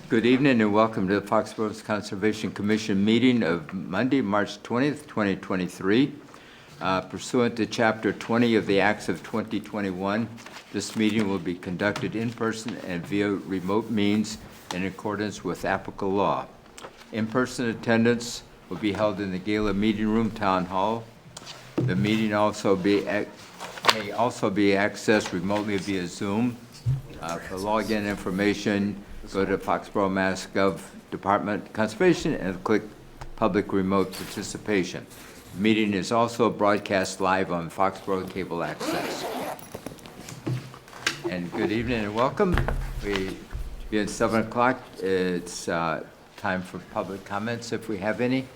Good evening and welcome to the Foxborough Conservation Commission meeting of Monday, March 20th, 2023. Pursuant to Chapter 20 of the Acts of 2021, this meeting will be conducted in person and via remote means in accordance with applicable law. In-person attendance will be held in the Gala Meeting Room, Town Hall. The meeting may also be accessed remotely via Zoom. For login information, go to Foxborough Mass Gov Department Conservation and click Public Remote Participation. The meeting is also broadcast live on Foxborough Cable Access. And good evening and welcome. We begin at 7 o'clock. It's time for public comments if we have any.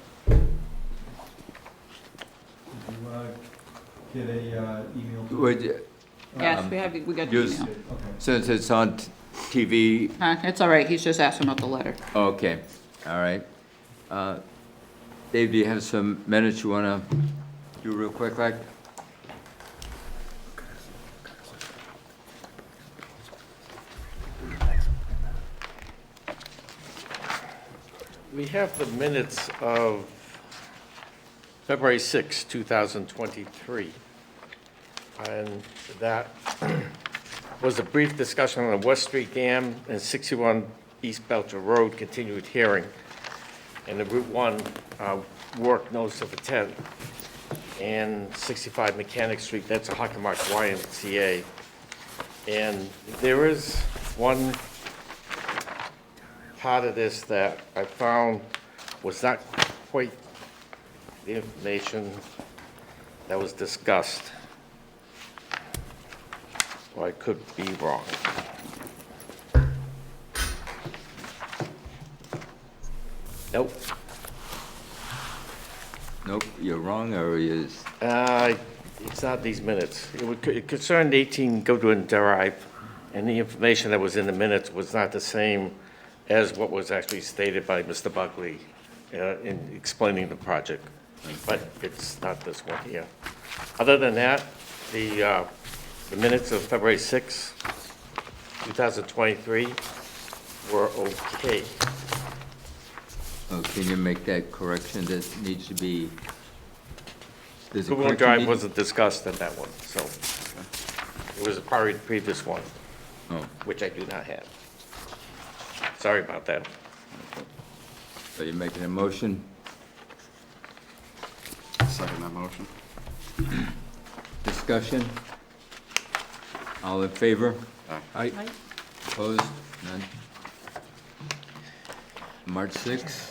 Get a email. Would, Yes, we got the use, email. since it's on TV. It's all right, he's just asking about the letter. Okay, all right. Dave, do you have some minutes you want to do real quick, like? We have the minutes of February 6, 2023. And that was a brief discussion on the West Street Dam and 61 East Belcher Road continued hearing. And the Route 1 work notice of intent. And 65 Mechanic Street, that's a hockey mark YMCA. And there is one part of this that I found was not quite the information that was discussed. Or I could be wrong. Nope. Nope, you're wrong, or is? It's not these minutes. It concerned 18 Goodwin Drive, and the information that was in the minutes was not the same as what was actually stated by Mr. Buckley in explaining the project. But it's not this one here. Other than that, the minutes of February 6, 2023 were okay. Oh, can you make that correction that needs to be? There's a Goodwin correction Drive need- wasn't discussed in that one, so it was a part of the previous one, Oh, which I do not have. Sorry about that. so you're making a motion? Second that motion. Discussion? All in favor? Aye. Opposed? None? March 6th?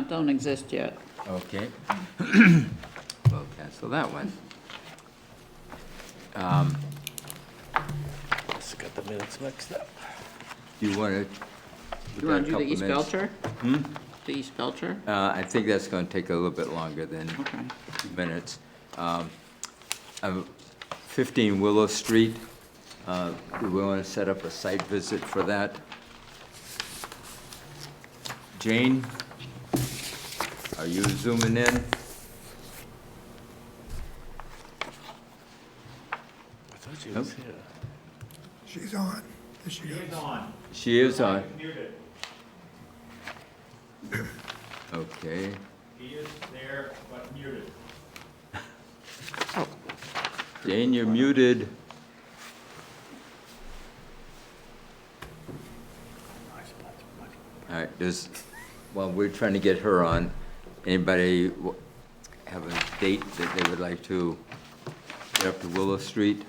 Don't exist yet. Okay. We'll cancel that one. Just got the minutes mixed up. Do you want to? You want to do the East Belcher? The East Belcher? I think that's going to take a little bit longer than Okay. minutes. 15 Willow Street, do we want to set up a site visit for that? Jane, are you zooming in? I thought she was here. She's on. There she goes. She is on. Okay. He is there, but muted. Jane, you're muted. All right, while we're trying to get her on, anybody have a date that they would like to get up to Willow Street?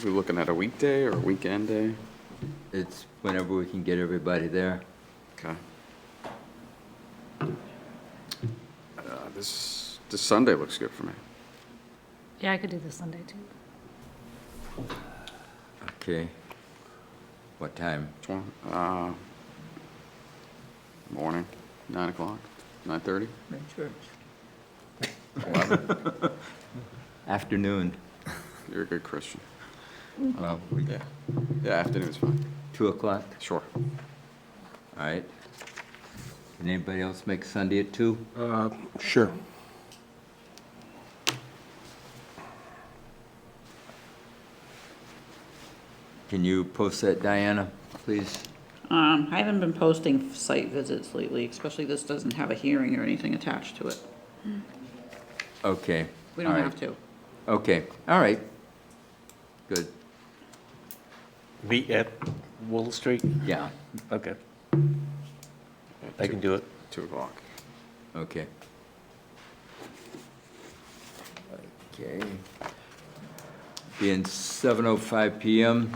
We're looking at a weekday or a weekend day? It's whenever we can get everybody there. Okay. This Sunday looks good for me. Yeah, I could do this Sunday too. Okay. What time? Morning, 9 o'clock, 9:30? Church. Afternoon. You're a good Christian. Well, Yeah, afternoon's fine. 2 o'clock? Sure. All right. Can anybody else make Sunday at 2? Sure. Can you post that, Diana, please? I haven't been posting site visits lately, especially this doesn't have a hearing or anything attached to it. Okay. We don't all right. have to. Okay, all right. Good, Meet at Willow Street? yeah, Okay. I can do it. 2 o'clock. okay. Okay. Being 7:05 PM,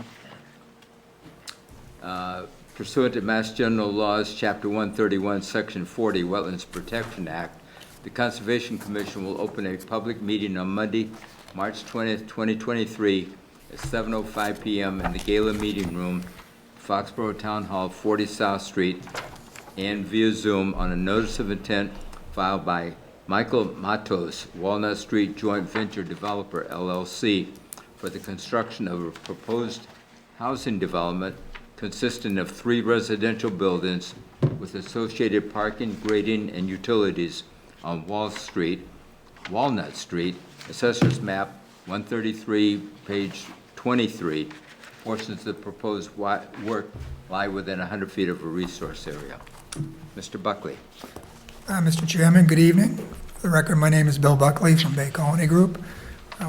pursuant to Mass General Laws, Chapter 131, Section 40, Wetlands Protection Act, the Conservation Commission will open a public meeting on Monday, March 20th, 2023, at 7:05 PM in the Gala Meeting Room, Foxborough Town Hall, 40 South Street, and via Zoom on a notice of intent filed by Michael Matos, Walnut Street Joint Venture Developer, LLC, for the construction of a proposed housing development consisting of 3 residential buildings with associated parking, grading, and utilities on Walnut Street, Assessor's Map 133, page 23. Portions of the proposed work lie within 100 feet of a resource area. Mr. Buckley. Mr. Chairman, good evening. For the record, my name is Bill Buckley from Bay Colony Group.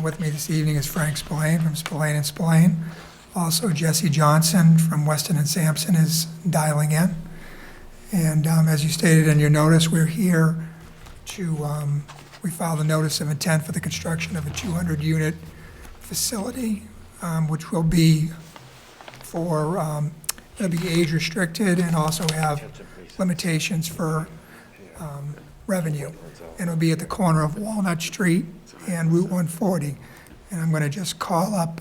With me this evening is Frank Spillane from Spillane and Spillane. Also, Jesse Johnson from Weston and Sampson is dialing in. And as you stated in your notice, we're here to, we filed a notice of intent for the construction of a 200-unit facility, which will be it'll be age restricted and also have limitations for revenue. And it'll be at the corner of Walnut Street and Route 140. And I'm going to just call up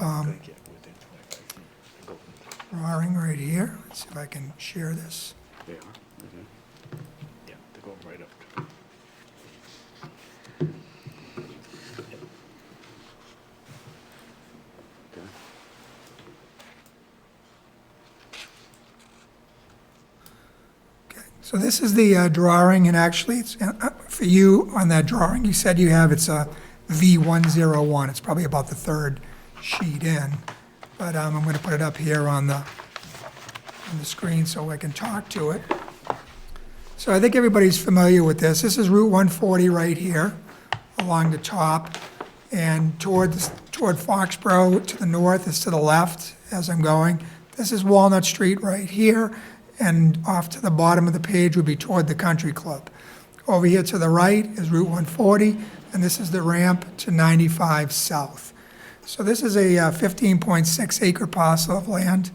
drawing right here. Let's see if I can share this. They are. Okay. Yeah, they're going right up to it. Okay. Okay, so this is the drawing, and actually, it's for you on that drawing, you said you have, it's a V101. It's probably about the 3rd sheet in, but I'm going to put it up here on the screen so I can talk to it. So I think everybody's familiar with this. This is Route 140 right here along the top, and toward Foxborough to the north is to the left as I'm going. This is Walnut Street right here, and off to the bottom of the page would be toward the Country Club. Over here to the right is Route 140, and this is the ramp to 95 South. So this is a 15.6 acre parcel of land.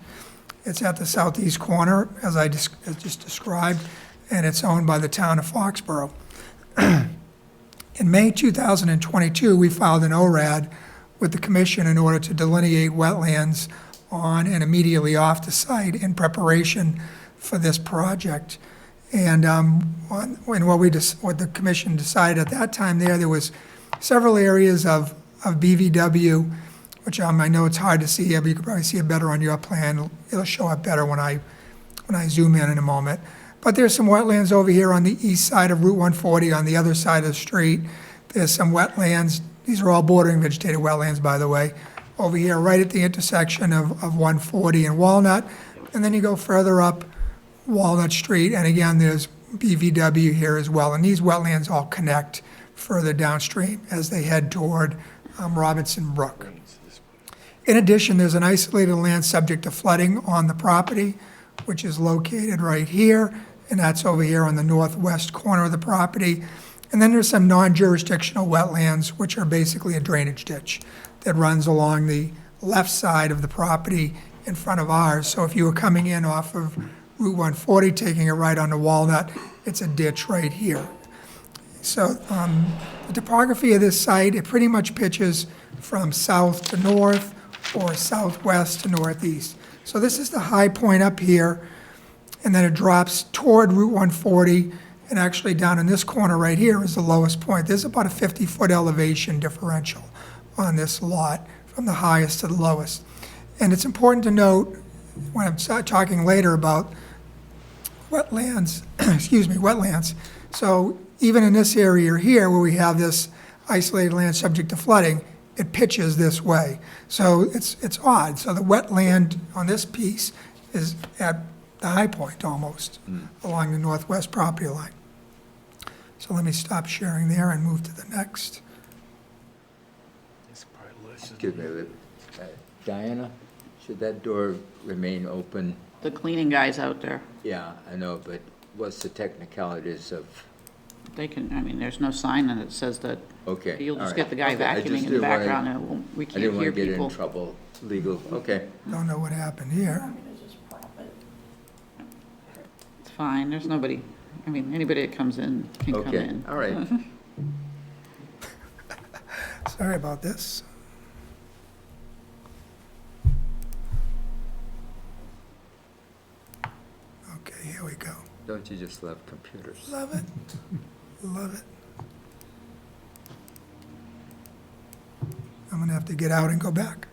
It's at the southeast corner, as I just described, and it's owned by the town of Foxborough. In May 2022, we filed an ORAD with the commission in order to delineate wetlands on and immediately off the site in preparation for this project. And what the commission decided at that time there was several areas of BVW, which I know it's hard to see here, but you can probably see it better on your plan. It'll show up better when I zoom in a moment. But there's some wetlands over here on the east side of Route 140, on the other side of the street. There's some wetlands. These are all bordering vegetated wetlands, by the way, over here right at the intersection of 140 and Walnut. And then you go further up Walnut Street, and again, there's BVW here as well. And these wetlands all connect further downstream as they head toward Robinson Brook. In addition, there's an isolated land subject to flooding on the property, which is located right here, and that's over here on the northwest corner of the property. And then there's some non-jurisdictional wetlands, which are basically a drainage ditch that runs along the left side of the property in front of ours. So if you were coming in off of Route 140, taking it right onto Walnut, it's a ditch right here. So the topography of this site, it pretty much pitches from south to north or southwest to northeast. So this is the high point up here, and then it drops toward Route 140, and actually down in this corner right here is the lowest point. There's about a 50-foot elevation differential on this lot from the highest to the lowest. And it's important to note, when I'm talking later about wetlands, wetlands. So even in this area here where we have this isolated land subject to flooding, it pitches this way. So it's odd. So the wetland on this piece is at the high point almost, along the northwest property line. So let me stop sharing there and move to the next. Excuse me, Diana, should that door remain open? The cleaning guy's out there. Yeah, I know, but what's the technicalities of, They can, I mean, there's no sign that it says that. okay. You'll all just right. get the guy Okay, I just vacuuming in the didn't wanna- background and it won't- we I can't didn't want hear to get in people. trouble, legal, okay. Don't know what happened here. It's fine, there's nobody, I mean, anybody that comes in can come Okay, in. all right. Sorry about this. Okay, here we go. Don't you just love computers? Love it. Love it. I'm going to have to get out and go back.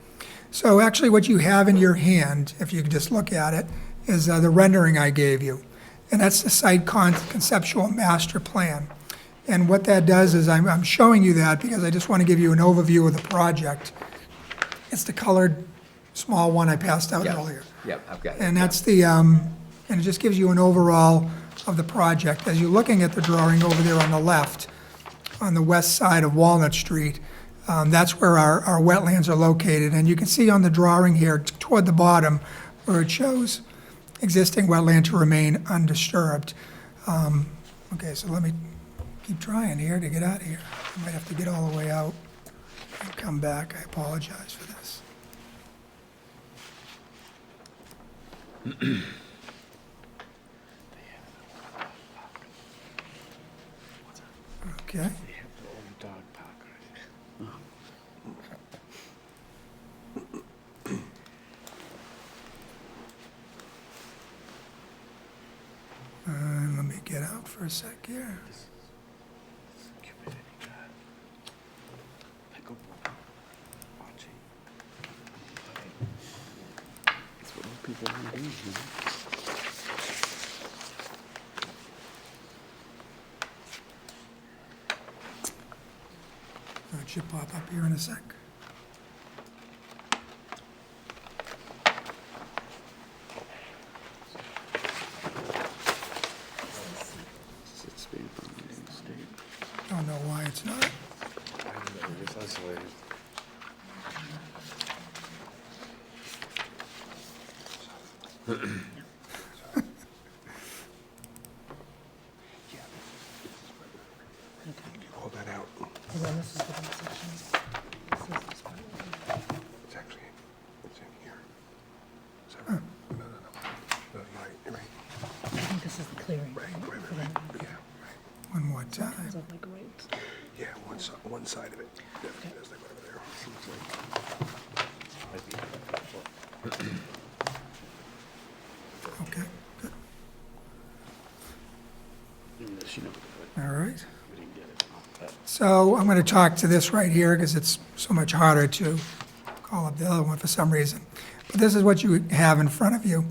So actually what you have in your hand, if you could just look at it, is the rendering I gave you. And that's the site conceptual master plan. And what that does is I'm showing you that because I just want to give you an overview of the project. It's the colored small one I passed out Yeah. earlier. Yep, I've got it. And that's the, and it just gives you an overall of the project. As you're looking at the drawing over there on the left, on the west side of Walnut Street, that's where our wetlands are located. And you can see on the drawing here toward the bottom where it shows existing wetland to remain undisturbed. Okay, so let me keep trying here to get out of here. I might have to get all the way out and come back. I apologize for this. Okay. Let me get out for a sec here. That's what most people want to do, you know? It should pop up here in a sec. It's being from the state. Don't know why it's not. It's isolated. Pull that out. And then this is the big section. This is this part. It's actually, it's in here. So, no, no, no. No, you're right. I think this is the clearing. Right, right? right, For right, them. right. Yeah, right. One more time. It's up like right. Yeah, one side of it. Definitely does like over there. Seems like. Okay, good. Unless you know what All right. we didn't get it. So I'm going to talk to this right here because it's so much harder to call up the other one for some reason. But this is what you have in front of you.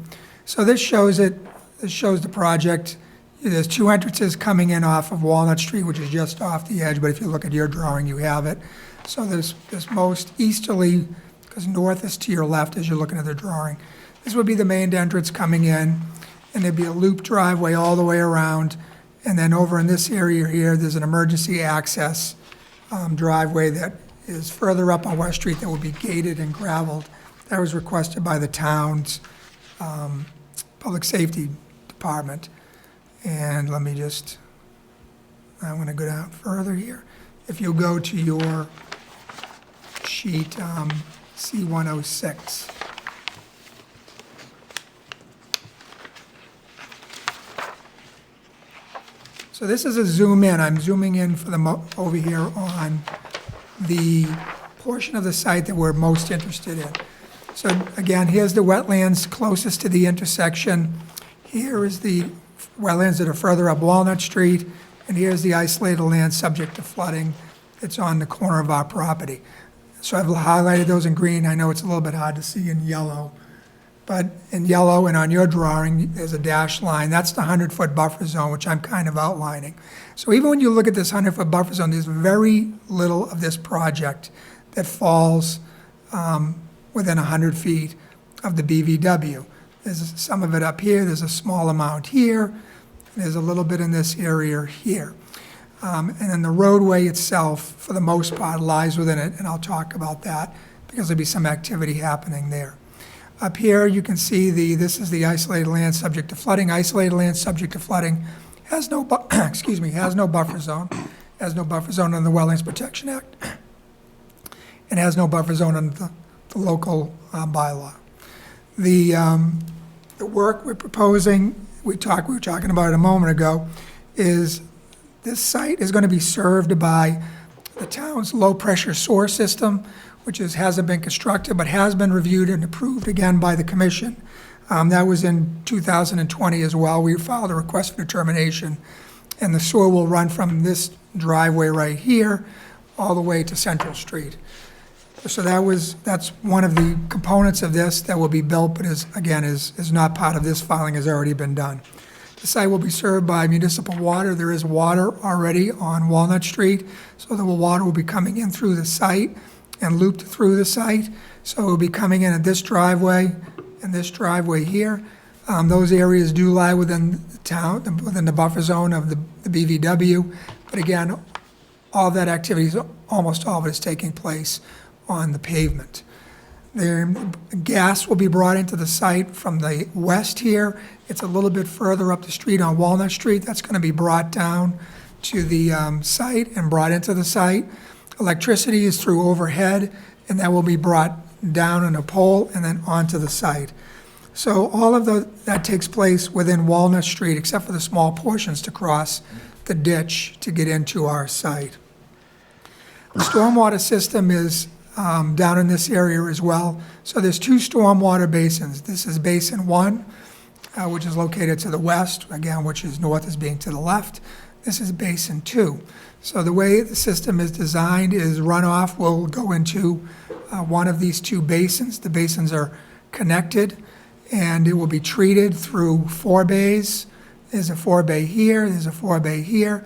So this shows it. This shows the project. There's two entrances coming in off of Walnut Street, which is just off the edge, but if you look at your drawing, you have it. So there's this most easterly, because north is to your left as you're looking at the drawing. This would be the main entrance coming in, and there'd be a loop driveway all the way around. And then over in this area here, there's an emergency access driveway that is further up on West Street that will be gated and gravelled. That was requested by the town's public safety department. And let me just, I'm going to go down further here. If you go to your sheet C106. So this is a zoom in. I'm zooming in for the over here on the portion of the site that we're most interested in. So again, here's the wetlands closest to the intersection. Here is the wetlands that are further up Walnut Street, and here's the isolated land subject to flooding that's on the corner of our property. So I've highlighted those in green. I know it's a little bit hard to see in yellow, but in yellow and on your drawing, there's a dashed line. That's the 100-foot buffer zone, which I'm kind of outlining. So even when you look at this 100-foot buffer zone, there's very little of this project that falls within 100 feet of the BVW. There's some of it up here, there's a small amount here, there's a little bit in this area here. And then the roadway itself, for the most part, lies within it, and I'll talk about that because there'll be some activity happening there. Up here, you can see this is the isolated land subject to flooding. Isolated land subject to flooding has no, has no buffer zone, has no buffer zone under the Wetlands Protection Act, and has no buffer zone under the local bylaw. The work we're proposing, we were talking about it a moment ago, is this site is going to be served by the town's low-pressure sewer system, which hasn't been constructed, but has been reviewed and approved again by the commission. That was in 2020 as well. We filed a request for determination, and the sewer will run from this driveway right here all the way to Central Street. So that's one of the components of this that will be built, but is not part of this filing, has already been done. The site will be served by municipal water. There is water already on Walnut Street, so the water will be coming in through the site and looped through the site. So it will be coming in at this driveway and this driveway here. Those areas do lie within the town, within the buffer zone of the BVW. But again, all that activity, almost all of it is taking place on the pavement. Gas will be brought into the site from the west here. It's a little bit further up the street on Walnut Street. That's going to be brought down to the site and brought into the site. Electricity is through overhead, and that will be brought down on a pole and then onto the site. So all of that takes place within Walnut Street, except for the small portions to cross the ditch to get into our site. The stormwater system is down in this area as well. So there's two stormwater basins. This is Basin 1, which is located to the west, again, which is north is being to the left. This is Basin 2. So the way the system is designed is runoff will go into one of these two basins. The basins are connected, and it will be treated through 4 bays. There's a 4-bay here, there's a 4-bay here,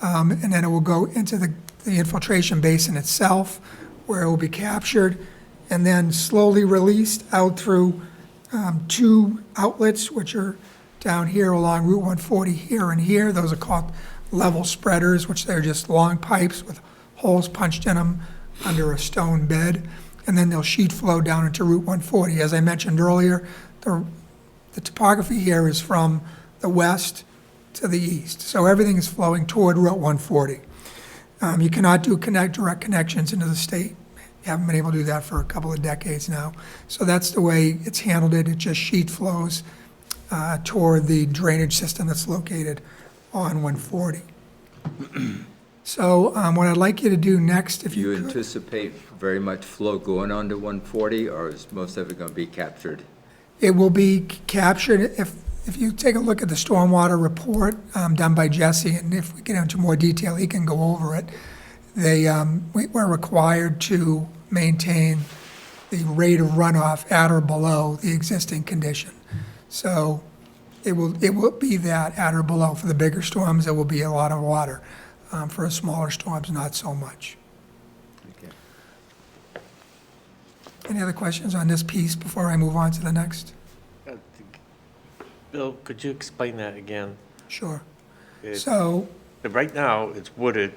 and then it will go into the infiltration basin itself, where it will be captured and then slowly released out through 2 outlets, which are down here along Route 140 here and here. Those are called level spreaders, which they're just long pipes with holes punched in them under a stone bed, and then they'll sheet flow down into Route 140. As I mentioned earlier, the topography here is from the west to the east, so everything is flowing toward Route 140. You cannot do direct connections into the state. You haven't been able to do that for a couple of decades now. So that's the way it's handled. It just sheet flows toward the drainage system that's located on 140. So what I'd like you to do next, if Do you you could, anticipate very much flow going on to 140, or is most of it going to be captured? it will be captured. If you take a look at the stormwater report done by Jesse, and if we get into more detail, he can go over it. We're required to maintain the rate of runoff at or below the existing condition. So it will be that at or below. For the bigger storms, there will be a lot of water. For the smaller storms, not so much. Okay. Any other questions on this piece before I move on to the next? Bill, could you explain that again? Sure. It's- So, Right now, it's wooded,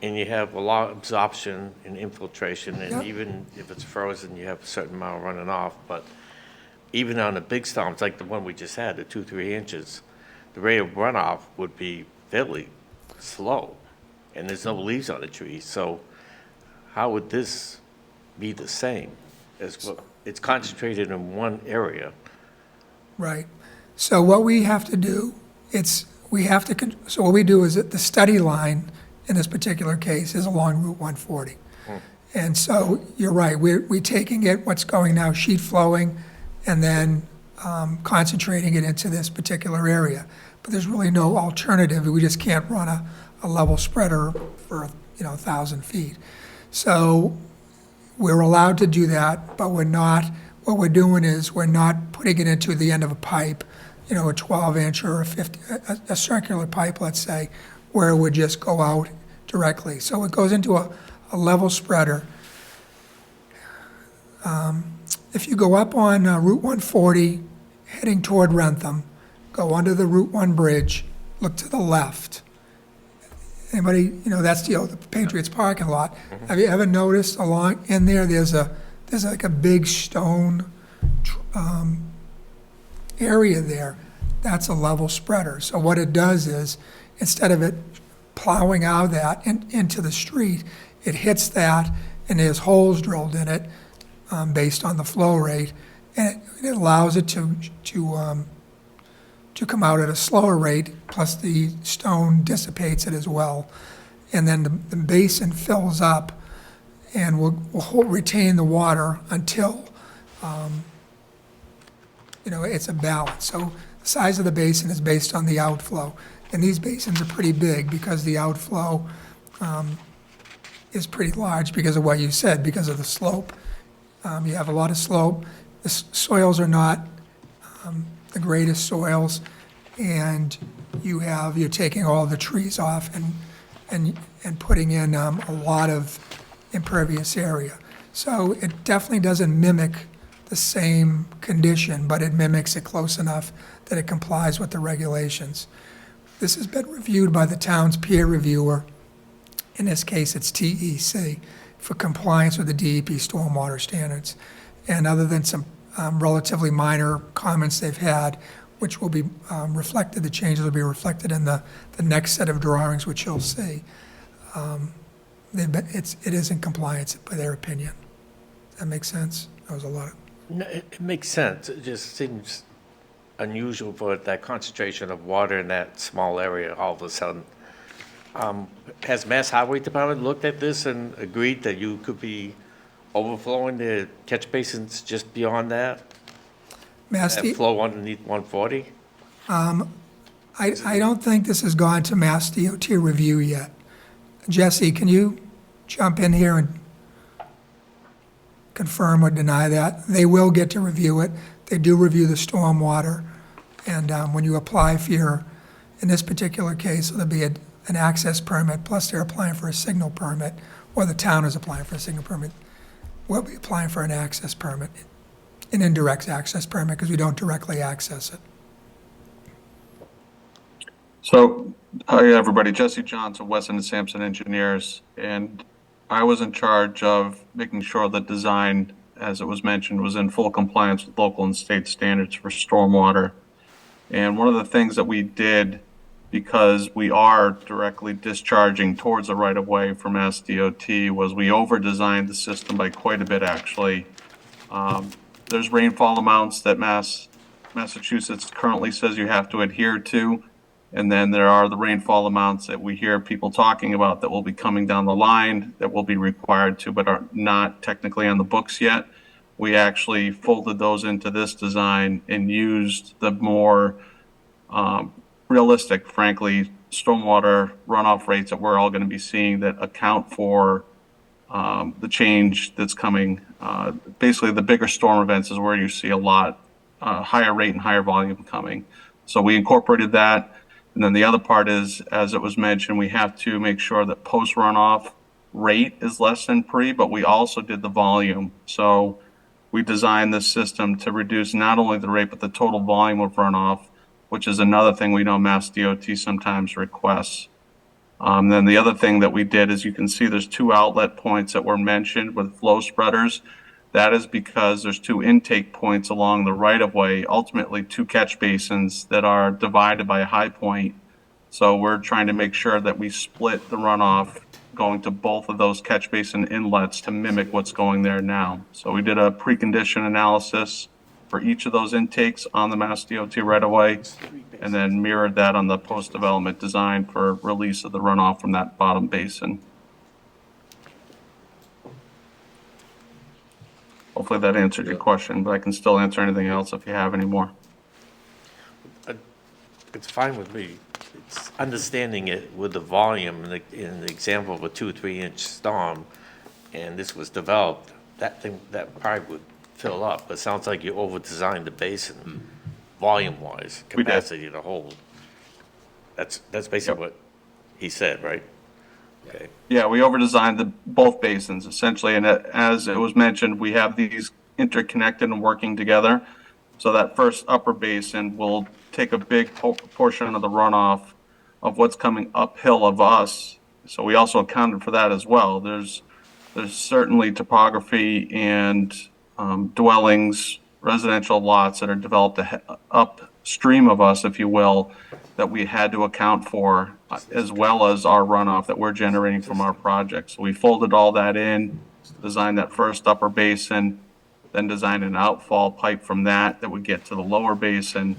and you have a lot of absorption and infiltration, Yep. and even if it's frozen, you have a certain amount running off, but even on the big storms, like the one we just had, the 2-3 inches, the rate of runoff would be fairly slow, and there's no leaves on the trees, so how would this be the same as what, it's concentrated in one area? right. So what we have to do, so what we do is that the study line in this particular case is along Route 140. And so you're right, we're taking it, what's going now, sheet flowing, and then concentrating it into this particular area. But there's really no alternative. We just can't run a level spreader for 1,000 feet. So we're allowed to do that, but we're not. What we're doing is we're not putting it into the end of a pipe, a 12-inch or a circular pipe, let's say, where it would just go out directly. So it goes into a level spreader If you go up on Route 140, heading toward Rentham, go under the Route 1 bridge, look to the left. Anybody, that's the Patriots parking lot. Have you ever noticed along in there, there's like a big stone area there? That's a level spreader. So what it does is, instead of it plowing out of that into the street, it hits that, and there's holes drilled in it based on the flow rate, and it allows it to come out at a slower rate, plus the stone dissipates it as well. And then the basin fills up, and will retain the water until, it's a balance. So the size of the basin is based on the outflow. And these basins are pretty big because the outflow is pretty large because of what you said, because of the slope. You have a lot of slope. The soils are not the greatest soils, and you're taking all the trees off and putting in a lot of impervious area. So it definitely doesn't mimic the same condition, but it mimics it close enough that it complies with the regulations. This has been reviewed by the town's peer reviewer. In this case, it's TEC, for compliance with the DEP stormwater standards. And other than some relatively minor comments they've had, which will be reflected, the changes will be reflected in the next set of drawings, which you'll see. It is in compliance by their opinion. That makes sense? That was a lot. No, it makes sense. It just seems unusual for that concentration of water in that small area all of a sudden. Has Mass Highway Department looked at this and agreed that you could be overflowing the catch basins just beyond that? And flow underneath 140? I don't think this has gone to Mass DOT review yet. Jesse, can you jump in here and confirm or deny that? They will get to review it. They do review the stormwater. And when you apply for in this particular case, there'll be an access permit, plus they're applying for a signal permit, or the town is applying for a signal permit. We'll be applying for an access permit, an indirect access permit, because we don't directly access it. So, hi everybody, Jesse Johnson, Weston and Sampson Engineers, and I was in charge of making sure the design, as it was mentioned, was in full compliance with local and state standards for stormwater. And one of the things that we did, because we are directly discharging towards the right-of-way from Mass DOT, was we over-designed the system by quite a bit, actually. There's rainfall amounts that Massachusetts currently says you have to adhere to, and then there are the rainfall amounts that we hear people talking about that will be coming down the line, that will be required to, but are not technically on the books yet. We actually folded those into this design and used the more realistic, frankly, stormwater runoff rates that we're all going to be seeing that account for the change that's coming. Basically, the bigger storm events is where you see a lot higher rate and higher volume coming. So we incorporated that. And then the other part is, as it was mentioned, we have to make sure that post runoff rate is less than pre, but we also did the volume. So we designed this system to reduce not only the rate, but the total volume of runoff, which is another thing we know Mass DOT sometimes requests. Then the other thing that we did is, you can see there's 2 outlet points that were mentioned with flow spreaders. That is because there's 2 intake points along the right-of-way, ultimately 2 catch basins that are divided by a high point. So we're trying to make sure that we split the runoff going to both of those catch basin inlets to mimic what's going there now. So we did a precondition analysis for each of those intakes on the Mass DOT right-of-way, and then mirrored that on the post-development design for release of the runoff from that bottom basin. Hopefully that answered your question, but I can still answer anything else if you have any more. It's fine with me. It's understanding it with the volume in the example of a 2 or 3 inch storm, and this was developed, that probably would fill up. But it sounds like you over-designed the basin, volume-wise, capacity to hold. That's basically what he said, right? Okay. Yeah, we over-designed both basins essentially, and as it was mentioned, we have these interconnected and working together. So that first upper basin will take a big portion of the runoff of what's coming uphill of us. So we also accounted for that as well. There's certainly topography and dwellings, residential lots that are developed upstream of us, if you will, that we had to account for, as well as our runoff that we're generating from our project. So we folded all that in, designed that first upper basin, then designed an outfall pipe from that would get to the lower basin,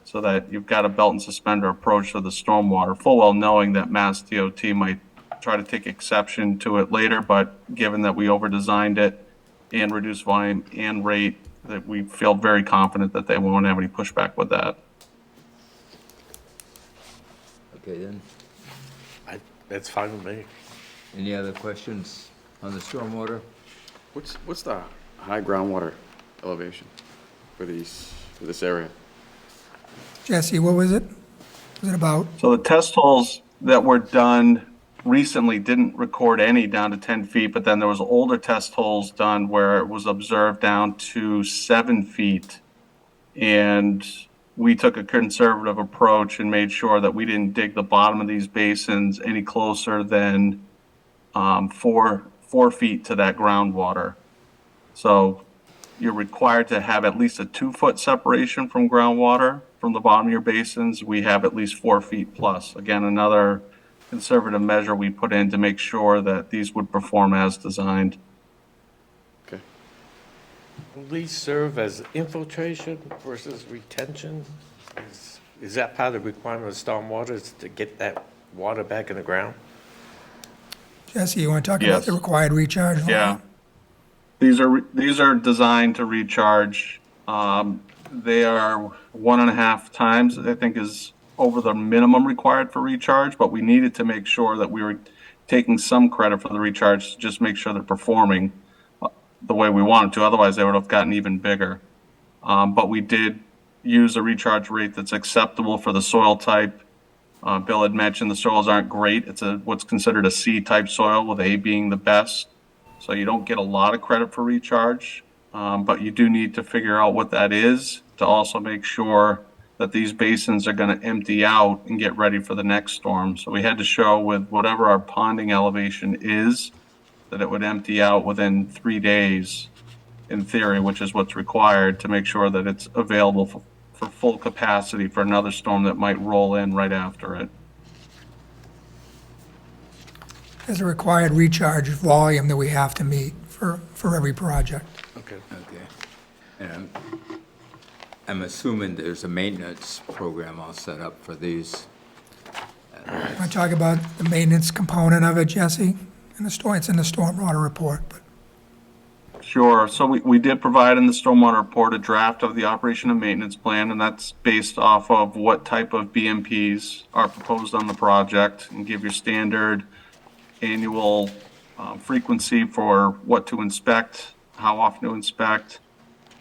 so that you've got a belt and suspender approach to the stormwater, full well knowing that Mass DOT might try to take exception to it later, but given that we over-designed it and reduced volume and rate, that we feel very confident that they won't have any pushback with that. Okay, then, That's fine with me. any other questions on the stormwater? What's the high groundwater elevation for this area? Jesse, what was it? Was it about? So the test holes that were done recently didn't record any down to 10 feet, but then there was older test holes done where it was observed down to 7 feet. And we took a conservative approach and made sure that we didn't dig the bottom of these basins any closer than 4 feet to that groundwater. So you're required to have at least a 2-foot separation from groundwater from the bottom of your basins. We have at least 4 feet plus. Again, another conservative measure we put in to make sure that these would perform as designed. Okay. Will these serve as infiltration versus retention? Is that part of the requirement of stormwater, is to get that water back in the ground? Jesse, you want to talk about Yes. the required recharge volume? Yeah. These are designed to recharge. They are 1.5 times, I think, is over the minimum required for recharge, but we needed to make sure that we were taking some credit for the recharge to just make sure they're performing the way we wanted to. Otherwise, they would have gotten even bigger. But we did use a recharge rate that's acceptable for the soil type. Bill had mentioned the soils aren't great. It's what's considered a C-type soil, with A being the best. So you don't get a lot of credit for recharge, but you do need to figure out what that is to also make sure that these basins are going to empty out and get ready for the next storm. So we had to show with whatever our ponding elevation is, that it would empty out within 3 days, in theory, which is what's required to make sure that it's available for full capacity for another storm that might roll in right after it. There's a required recharge volume that we have to meet for every project. Okay. Okay. And I'm assuming there's a maintenance program all set up for these. Want to talk about the maintenance component of it, Jesse? It's in the stormwater report, but Sure. So we did provide in the stormwater report a draft of the operation and maintenance plan, and that's based off of what type of BMPs are proposed on the project, and give your standard annual frequency for what to inspect, how often to inspect,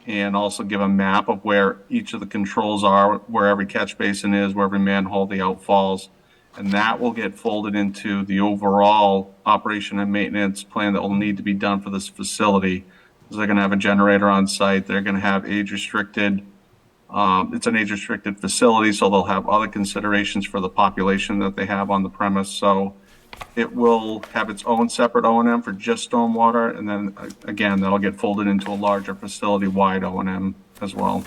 and also give a map of where each of the controls are, where every catch basin is, where every manhole, the outfalls. And that will get folded into the overall operation and maintenance plan that will need to be done for this facility. Because they're going to have a generator on site. They're going to have age-restricted. It's an age-restricted facility, so they'll have other considerations for the population that they have on the premise. So it will have its own separate O&M for just stormwater, and then again, that'll get folded into a larger facility-wide O&M as well.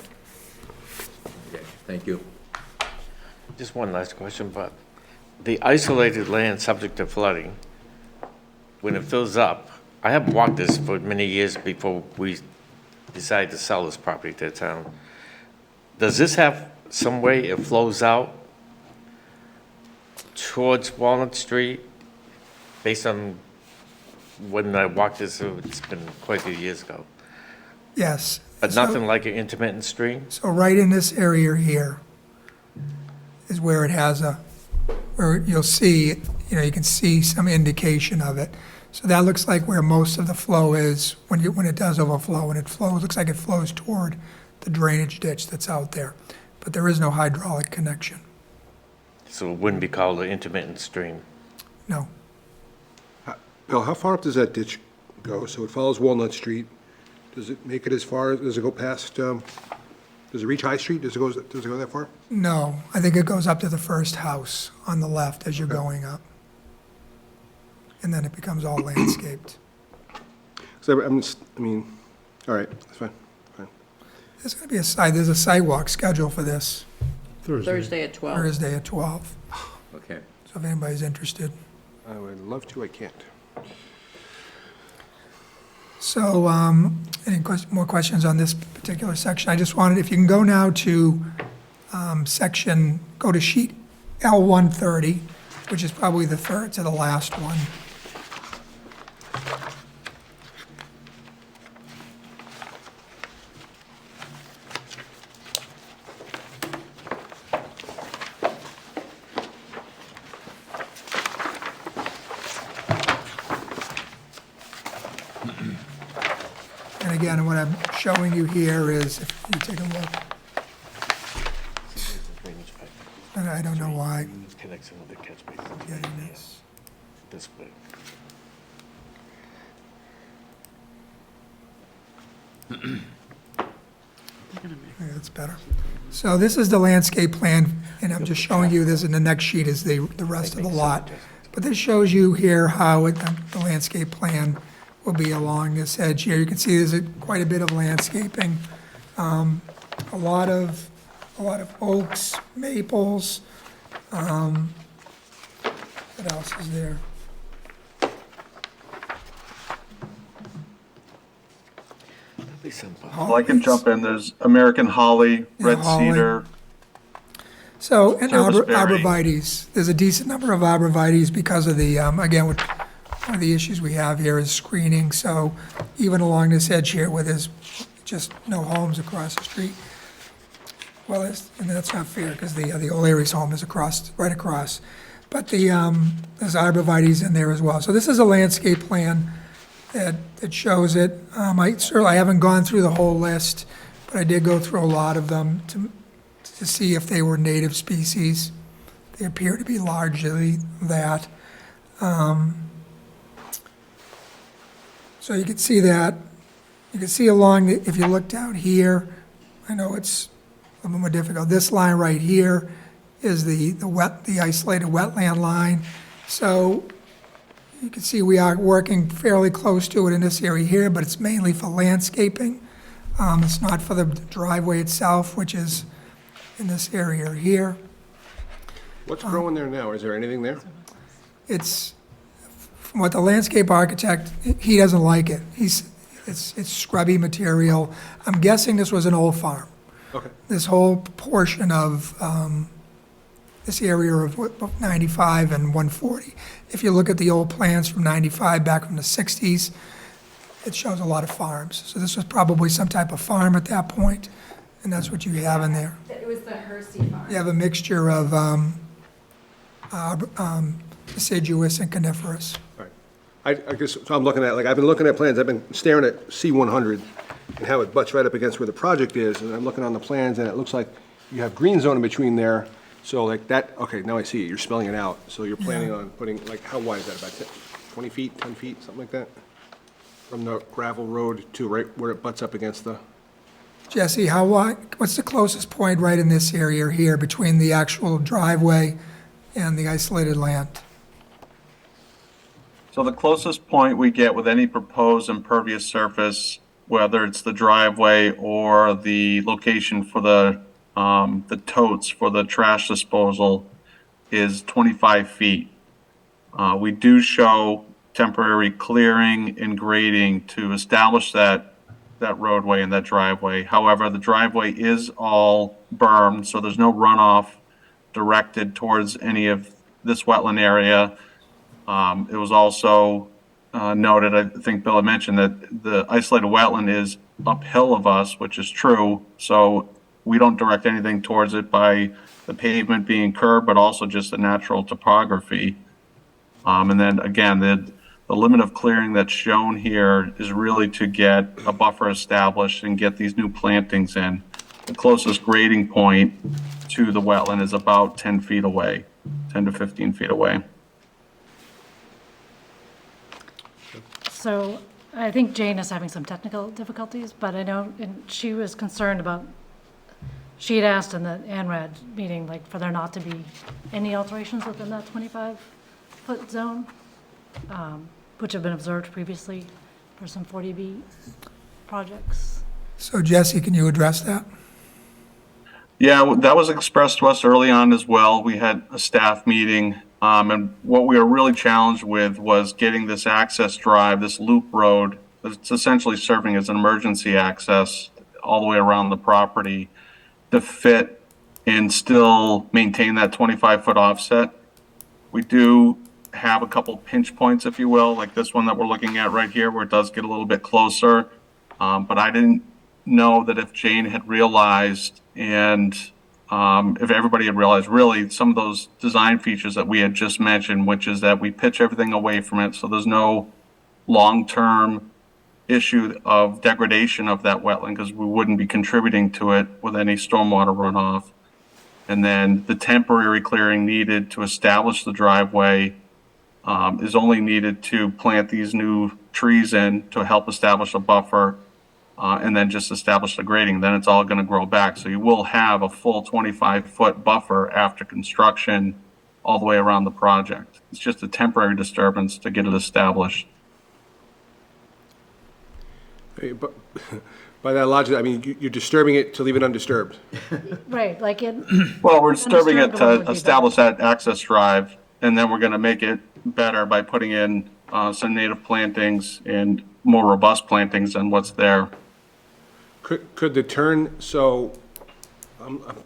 Okay, thank you. Just one last question, but the isolated land subject to flooding, when it fills up, I haven't walked this for many years before we decided to sell this property to the town. Does this have some way it flows out towards Walnut Street? Based on when I walked this, it's been quite a few years ago. yes. But So- nothing like an intermittent stream? So right in this area here is where it has where you'll see, you can see some indication of it. So that looks like where most of the flow is when it does overflow, and it flows, looks like it flows toward the drainage ditch that's out there. But there is no hydraulic connection, So it wouldn't be called an intermittent stream? no. go, how far up does that ditch go? So it follows Walnut Street. Does it make it as far, does it go past, does it reach High Street? Does it go that far? No, I think it goes up to the first house on the left as you're going up. And then it becomes all landscaped. So I mean, all right, that's fine, fine. There's a sidewalk schedule for this, Thursday at 12. Thursday at 12. Okay. So if anybody's interested. I would love to, I can't. So, any more questions on this particular section? I just wanted, if you can go now to go to sheet L130, which is probably the third to the last one. And again, what I'm showing you here is, if you take a look, and I don't know why, Connects another catch basin. getting this. This way. Yeah, that's better. So this is the landscape plan, and I'm just showing you this, and the next sheet is the rest of the lot. But this shows you here how the landscape plan will be along this edge here. You can see there's quite a bit of landscaping. A lot of oaks, maples. What else is there? Well, I can jump in. There's American holly, red holly. cedar. So, and Serviceberry. arborvitaes, there's a decent number of arborvitaes because of the, again, one of the issues we have here is screening. So even along this edge here where there's just no homes across the street, well, and that's not fair because the O'Leary's home is right across. But there's arborvitaes in there as well. So this is a landscape plan that shows it. I haven't gone through the whole list, but I did go through a lot of them to see if they were native species. They appear to be largely that. So you can see that. You can see if you look down here, I know it's a little more difficult. This line right here is the isolated wetland line. So you can see we are working fairly close to it in this area here, but it's mainly for landscaping. It's not for the driveway itself, which is in this area here. What's growing there now? Is there anything there? It's, from what the landscape architect, he doesn't like it. It's scrubby material. I'm guessing this was an old farm. Okay. This whole portion of this area of 95 and 140. If you look at the old plans from 95 back from the 60s, it shows a lot of farms. So this was probably some type of farm at that point, and that's what you have in there. It was the Hersey farm. You have a mixture of deciduous and coniferous. All right. I guess, so I'm looking at, I've been looking at plans, I've been staring at C100 and how it butts right up against where the project is, and I'm looking on the plans, and it looks like you have green zone in between there, so okay, now I see it, you're spelling it out. So you're planning on putting, how wide is that, about 20 feet, 10 feet, something like that? From the gravel road to right where it butts up against the, Jesse, how wide, what's the closest point right in this area here between the actual driveway and the isolated land? So the closest point we get with any proposed impervious surface, whether it's the driveway or the location for the totes for the trash disposal, is 25 feet. We do show temporary clearing and grading to establish that roadway and that driveway. However, the driveway is all bermed, so there's no runoff directed towards any of this wetland area. It was also noted, I think Bill had mentioned, that the isolated wetland is uphill of us, which is true. So we don't direct anything towards it by the pavement being curved, but also just the natural topography. And then again, the limit of clearing that's shown here is really to get a buffer established and get these new plantings in. The closest grading point to the wetland is about 10 feet away, 10 to 15 feet away. So I think Jane is having some technical difficulties, but I know, and she was concerned about, she had asked in the ANRAD meeting, like, for there not to be any alterations within that 25-foot zone, which have been observed previously for some 40B projects. So Jesse, can you address that? Yeah, that was expressed to us early on as well. We had a staff meeting, and what we were really challenged with was getting this access drive, this loop road, that's essentially serving as an emergency access all the way around the property to fit and still maintain that 25-foot offset. We do have a couple pinch points, if you will, like this one that we're looking at right here, where it does get a little bit closer. But I didn't know that if Jane had realized and if everybody had realized really some of those design features that we had just mentioned, which is that we pitch everything away from it, so there's no long-term issue of degradation of that wetland because we wouldn't be contributing to it with any stormwater runoff. And then the temporary clearing needed to establish the driveway is only needed to plant these new trees in to help establish a buffer and then just establish the grading. Then it's all going to grow back. So you will have a full 25-foot buffer after construction all the way around the project. It's just a temporary disturbance to get it established. But by that logic, I mean, you're disturbing it to leave it undisturbed. Right, like it, Well, we're disturbing it Undisturbed would to be establish that access drive, and then we're going to make it better by putting in some native plantings and more robust plantings than what's there. Could the turn, so,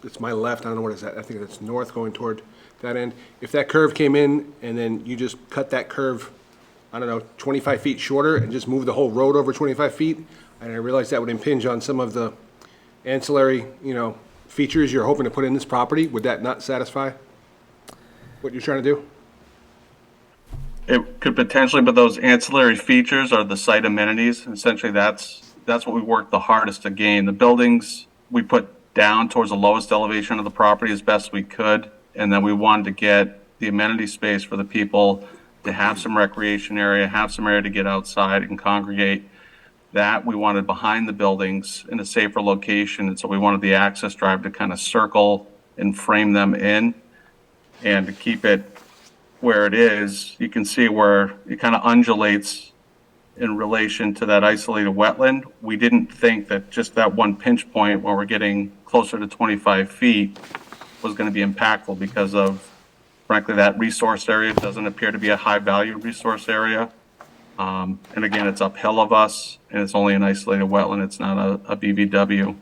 it's my left, I don't know what is that, I think it's north going toward that end. If that curve came in and then you just cut that curve, I don't know, 25 feet shorter and just move the whole road over 25 feet, and I realize that would impinge on some of the ancillary, features you're hoping to put in this property, would that not satisfy what you're trying to do? It could potentially, but those ancillary features are the site amenities. Essentially, that's what we worked the hardest to gain. The buildings we put down towards the lowest elevation of the property as best we could, and then we wanted to get the amenity space for the people to have some recreation area, have some area to get outside and congregate. That we wanted behind the buildings in a safer location, and so we wanted the access drive to kind of circle and frame them in, and to keep it where it is. You can see where it kind of undulates in relation to that isolated wetland. We didn't think that just that one pinch point where we're getting closer to 25 feet was going to be impactful because of, frankly, that resource area doesn't appear to be a high-value resource area. And again, it's uphill of us, and it's only an isolated wetland. It's not a BVW.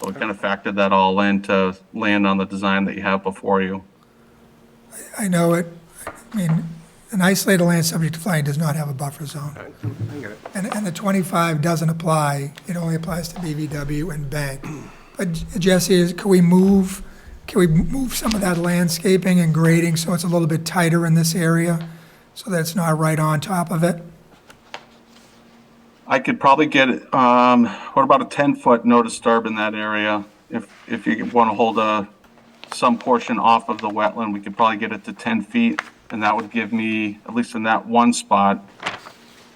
So we kind of factored that all in to land on the design that you have before you. I know it, I mean, an isolated land subject to flooding does not have a buffer zone. I get it. And the 25 doesn't apply, it only applies to BVW and bank. But Jesse, can we move some of that landscaping and grading so it's a little bit tighter in this area, so that it's not right on top of it? I could probably get, what about a 10-foot no disturb in that area? If you want to hold some portion off of the wetland, we could probably get it to 10 feet. And that would give me, at least in that one spot,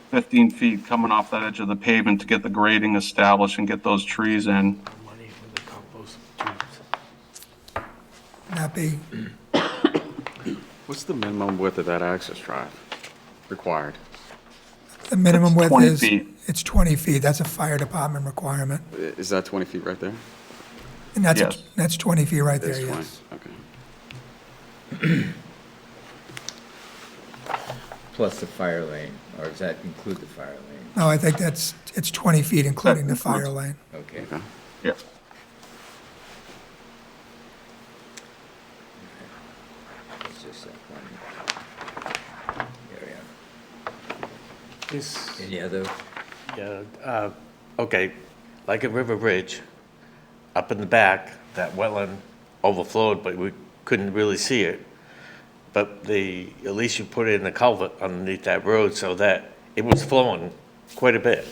15 feet coming off that edge of the pavement to get the grading established and get those trees in. Money for the compost tubes. Would that be, What's the minimum width of that access drive required? the minimum It's width 20 is? feet. It's 20 feet, that's a fire department requirement. Is that 20 feet right there? And Yes. that's 20 feet right there, It's 20, yes. okay. Plus the fire lane, or does that include the fire lane? No, I think it's 20 feet, including the That fire includes- lane. Okay. Okay. Yeah. It's just that one area. This, Any other? yeah, okay, like at River Ridge, up in the back, that wetland overflowed, but we couldn't really see it. But at least you put in a culvert underneath that road so that it was flowing quite a bit.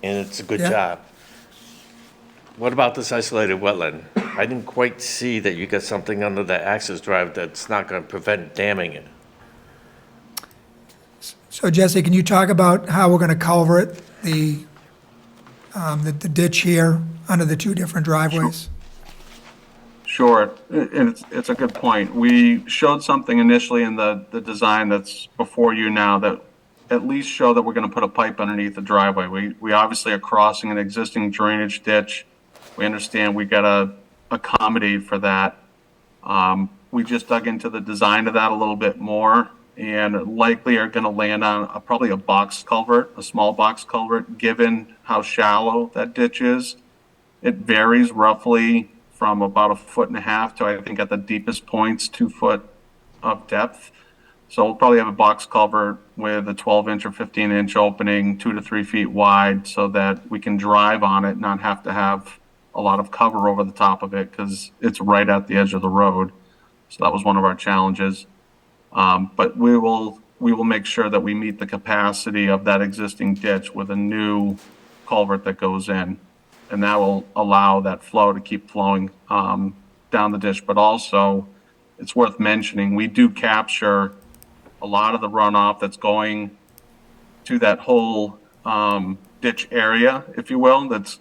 And it's a good Yeah. job. What about this isolated wetland? I didn't quite see that you got something under the access drive that's not gonna prevent damming it. So Jesse, can you talk about how we're gonna culvert the ditch here under the two different driveways? Sure, and it's a good point. We showed something initially in the design that's before you now that at least show that we're gonna put a pipe underneath the driveway. We obviously are crossing an existing drainage ditch. We understand we gotta accommodate for that. We just dug into the design of that a little bit more and likely are gonna land on probably a box culvert, a small box culvert, given how shallow that ditch is. It varies roughly from about 1.5 feet to, I think, at the deepest points, 2 foot of depth. So we'll probably have a box culvert with a 12-inch or 15-inch opening, 2 to 3 feet wide, so that we can drive on it, not have to have a lot of cover over the top of it because it's right at the edge of the road. So that was one of our challenges. But we will make sure that we meet the capacity of that existing ditch with a new culvert that goes in. And that will allow that flow to keep flowing down the ditch. But also, it's worth mentioning, we do capture a lot of the runoff that's going to that whole ditch area, if you will, that's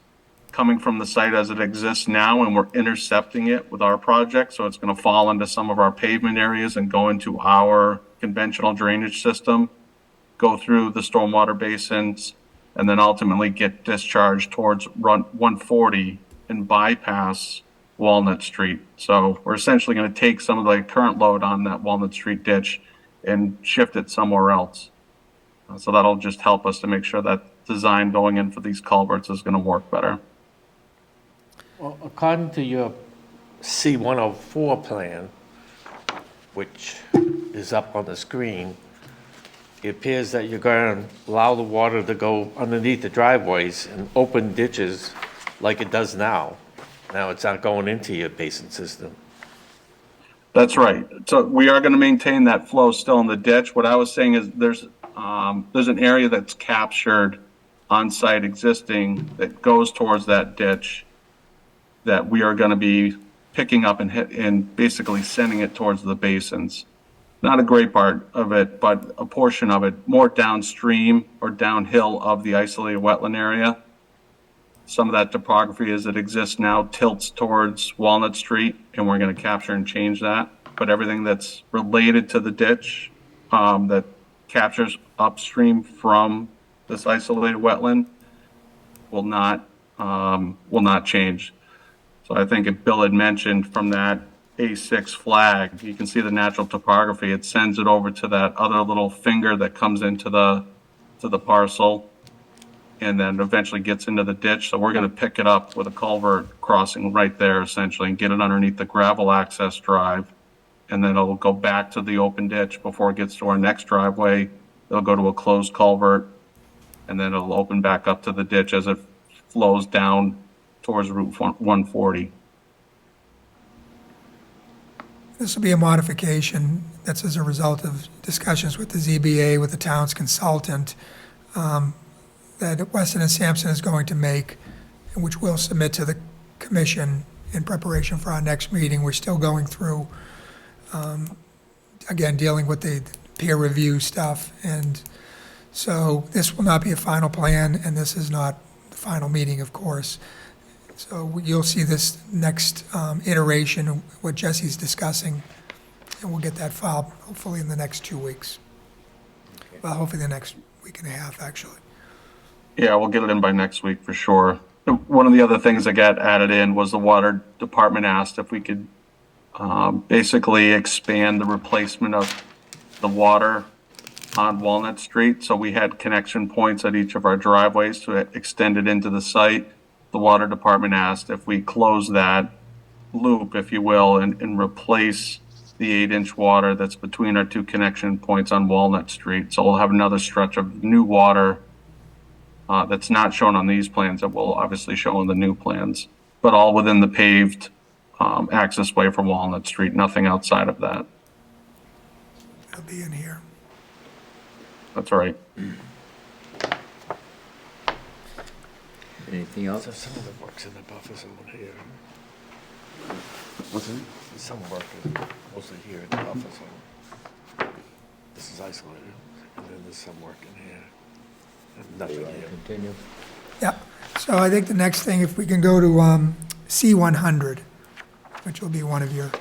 coming from the site as it exists now, and we're intercepting it with our project. So it's going to fall into some of our pavement areas and go into our conventional drainage system, go through the stormwater basins, and then ultimately get discharged towards Run 140 and bypass Walnut Street. So we're essentially going to take some of the current load on that Walnut Street ditch and shift it somewhere else. So that'll just help us to make sure that design going in for these culverts is going to work better. Well, according to your C-104 plan, which is up on the screen, it appears that you're going to allow the water to go underneath the driveways and open ditches like it does now. Now it's not going into your basin system. That's right. So we are going to maintain that flow still in the ditch. What I was saying is there's an area that's captured on site existing that goes towards that ditch that we are going to be picking up and basically sending it towards the basins. Not a great part of it, but a portion of it more downstream or downhill of the isolated wetland area. Some of that topography as it exists now tilts towards Walnut Street, and we're going to capture and change that. But everything that's related to the ditch that captures upstream from this isolated wetland will not change. So I think if Bill had mentioned from that A6 flag, you can see the natural topography. It sends it over to that other little finger that comes into the parcel and then eventually gets into the ditch. So we're going to pick it up with a culvert crossing right there essentially and get it underneath the gravel access drive. And then it'll go back to the open ditch before it gets to our next driveway. It'll go to a closed culvert and then it'll open back up to the ditch as it flows down towards Route 140. This will be a modification that's as a result of discussions with the ZBA, with the town's consultant, that Weston and Sampson is going to make, and which we'll submit to the commission in preparation for our next meeting. We're still going through, again, dealing with the peer review stuff. And so this will not be a final plan, and this is not the final meeting, of course. So you'll see this next iteration, what Jesse's discussing, and we'll get that filed hopefully in the next 2 weeks. Well, hopefully the next week and a half, actually. Yeah, we'll get it in by next week for sure. One of the other things that got added in was the water department asked if we could basically expand the replacement of the water on Walnut Street. So we had connection points at each of our driveways to extend it into the site. The water department asked if we close that loop, if you will, and replace the 8-inch water that's between our two connection points on Walnut Street. So we'll have another stretch of new water that's not shown on these plans that will obviously show in the new plans, but all within the paved access way for Walnut Street, nothing outside of that. It'll be in here. That's right. Anything else? So some of the work's in the buffer zone here. What's it? Some work is mostly here in the buffer zone. This is isolated. And then there's some work in here. And nothing here. Continue. Yeah, so I think the next thing, if we can go to C100, which will be one of your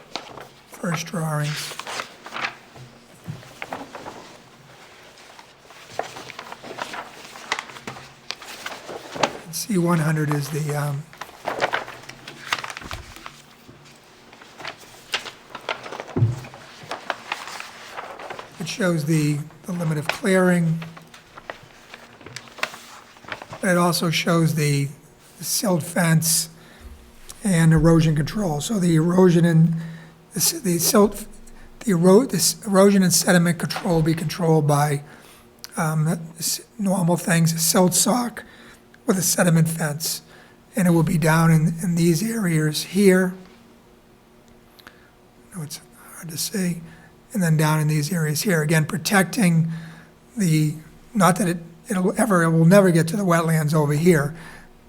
first drawings. C100 is the, it shows the limit of clearing. It also shows the silt fence and erosion control. So the erosion and the silt, this erosion and sediment control will be controlled by normal things, a silt sock with a sediment fence. And it will be down in these areas here. I know it's hard to see. And then down in these areas here, again, protecting the, not that it will never get to the wetlands over here.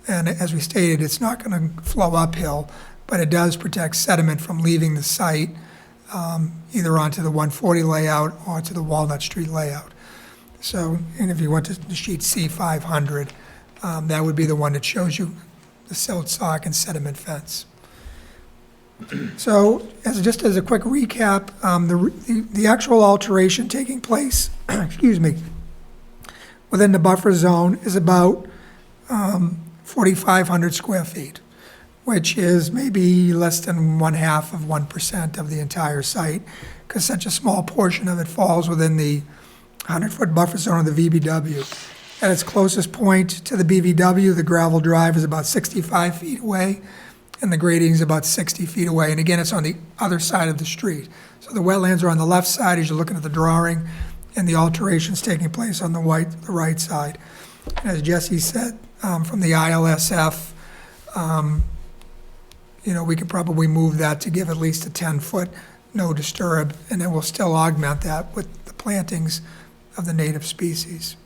And as we stated, it's not going to flow uphill, but it does protect sediment from leaving the site, either onto the 140 layout or to the Walnut Street layout. So, and if you went to the sheet C500, that would be the one that shows you the silt sock and sediment fence. So, just as a quick recap, the actual alteration taking place, excuse me, within the buffer zone is about 4,500 square feet, which is maybe less than 0.5% of the entire site, because such a small portion of it falls within the 100-foot buffer zone of the VBW. At its closest point to the BVW, the gravel drive is about 65 feet away, and the grading is about 60 feet away. And again, it's on the other side of the street. So the wetlands are on the left side as you're looking at the drawing, and the alteration's taking place on the right side. And as Jesse said, from the ILSF, we could probably move that to give at least a 10-foot no disturb, and then we'll still augment that with the plantings of the native species.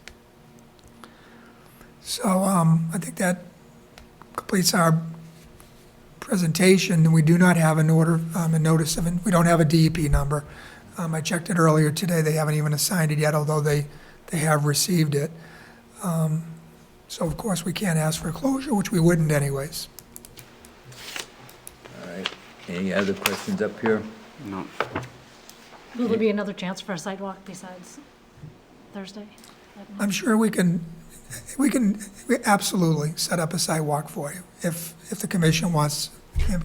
So I think that completes our presentation, and we do not have an order, a notice of, we don't have a DEP number. I checked it earlier today. They haven't even assigned it yet, although they have received it. So of course, we can't ask for closure, which we wouldn't anyways. All right. Any other questions up here? No. Will there be another chance for a sidewalk besides Thursday? I'm sure we can absolutely set up a sidewalk for you if the commission wants.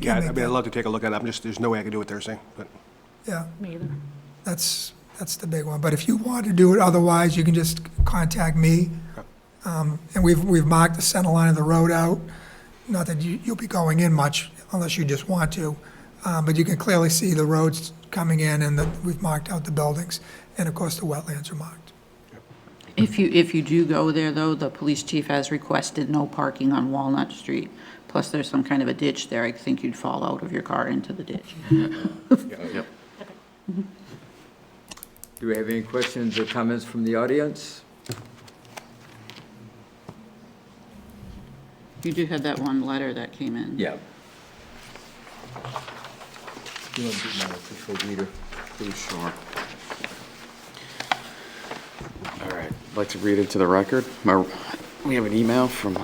Yeah, I'd love to take a look at it. There's no way I could do it Thursday, but. Yeah, Me either. that's the big one. But if you want to do it otherwise, you can just contact me. And we've marked the center line of the road out. Not that you'll be going in much unless you just want to. But you can clearly see the roads coming in, and we've marked out the buildings. And of course, the wetlands are marked. If you do go there, though, the police chief has requested no parking on Walnut Street. Plus, there's some kind of a ditch there. I think you'd fall out of your car into the ditch. Yep. Do we have any questions or comments from the audience? You do have that one letter that came in. Yeah. You want to be my official reader? Pretty sure. All right, I'd like to read it to the record. We have an email from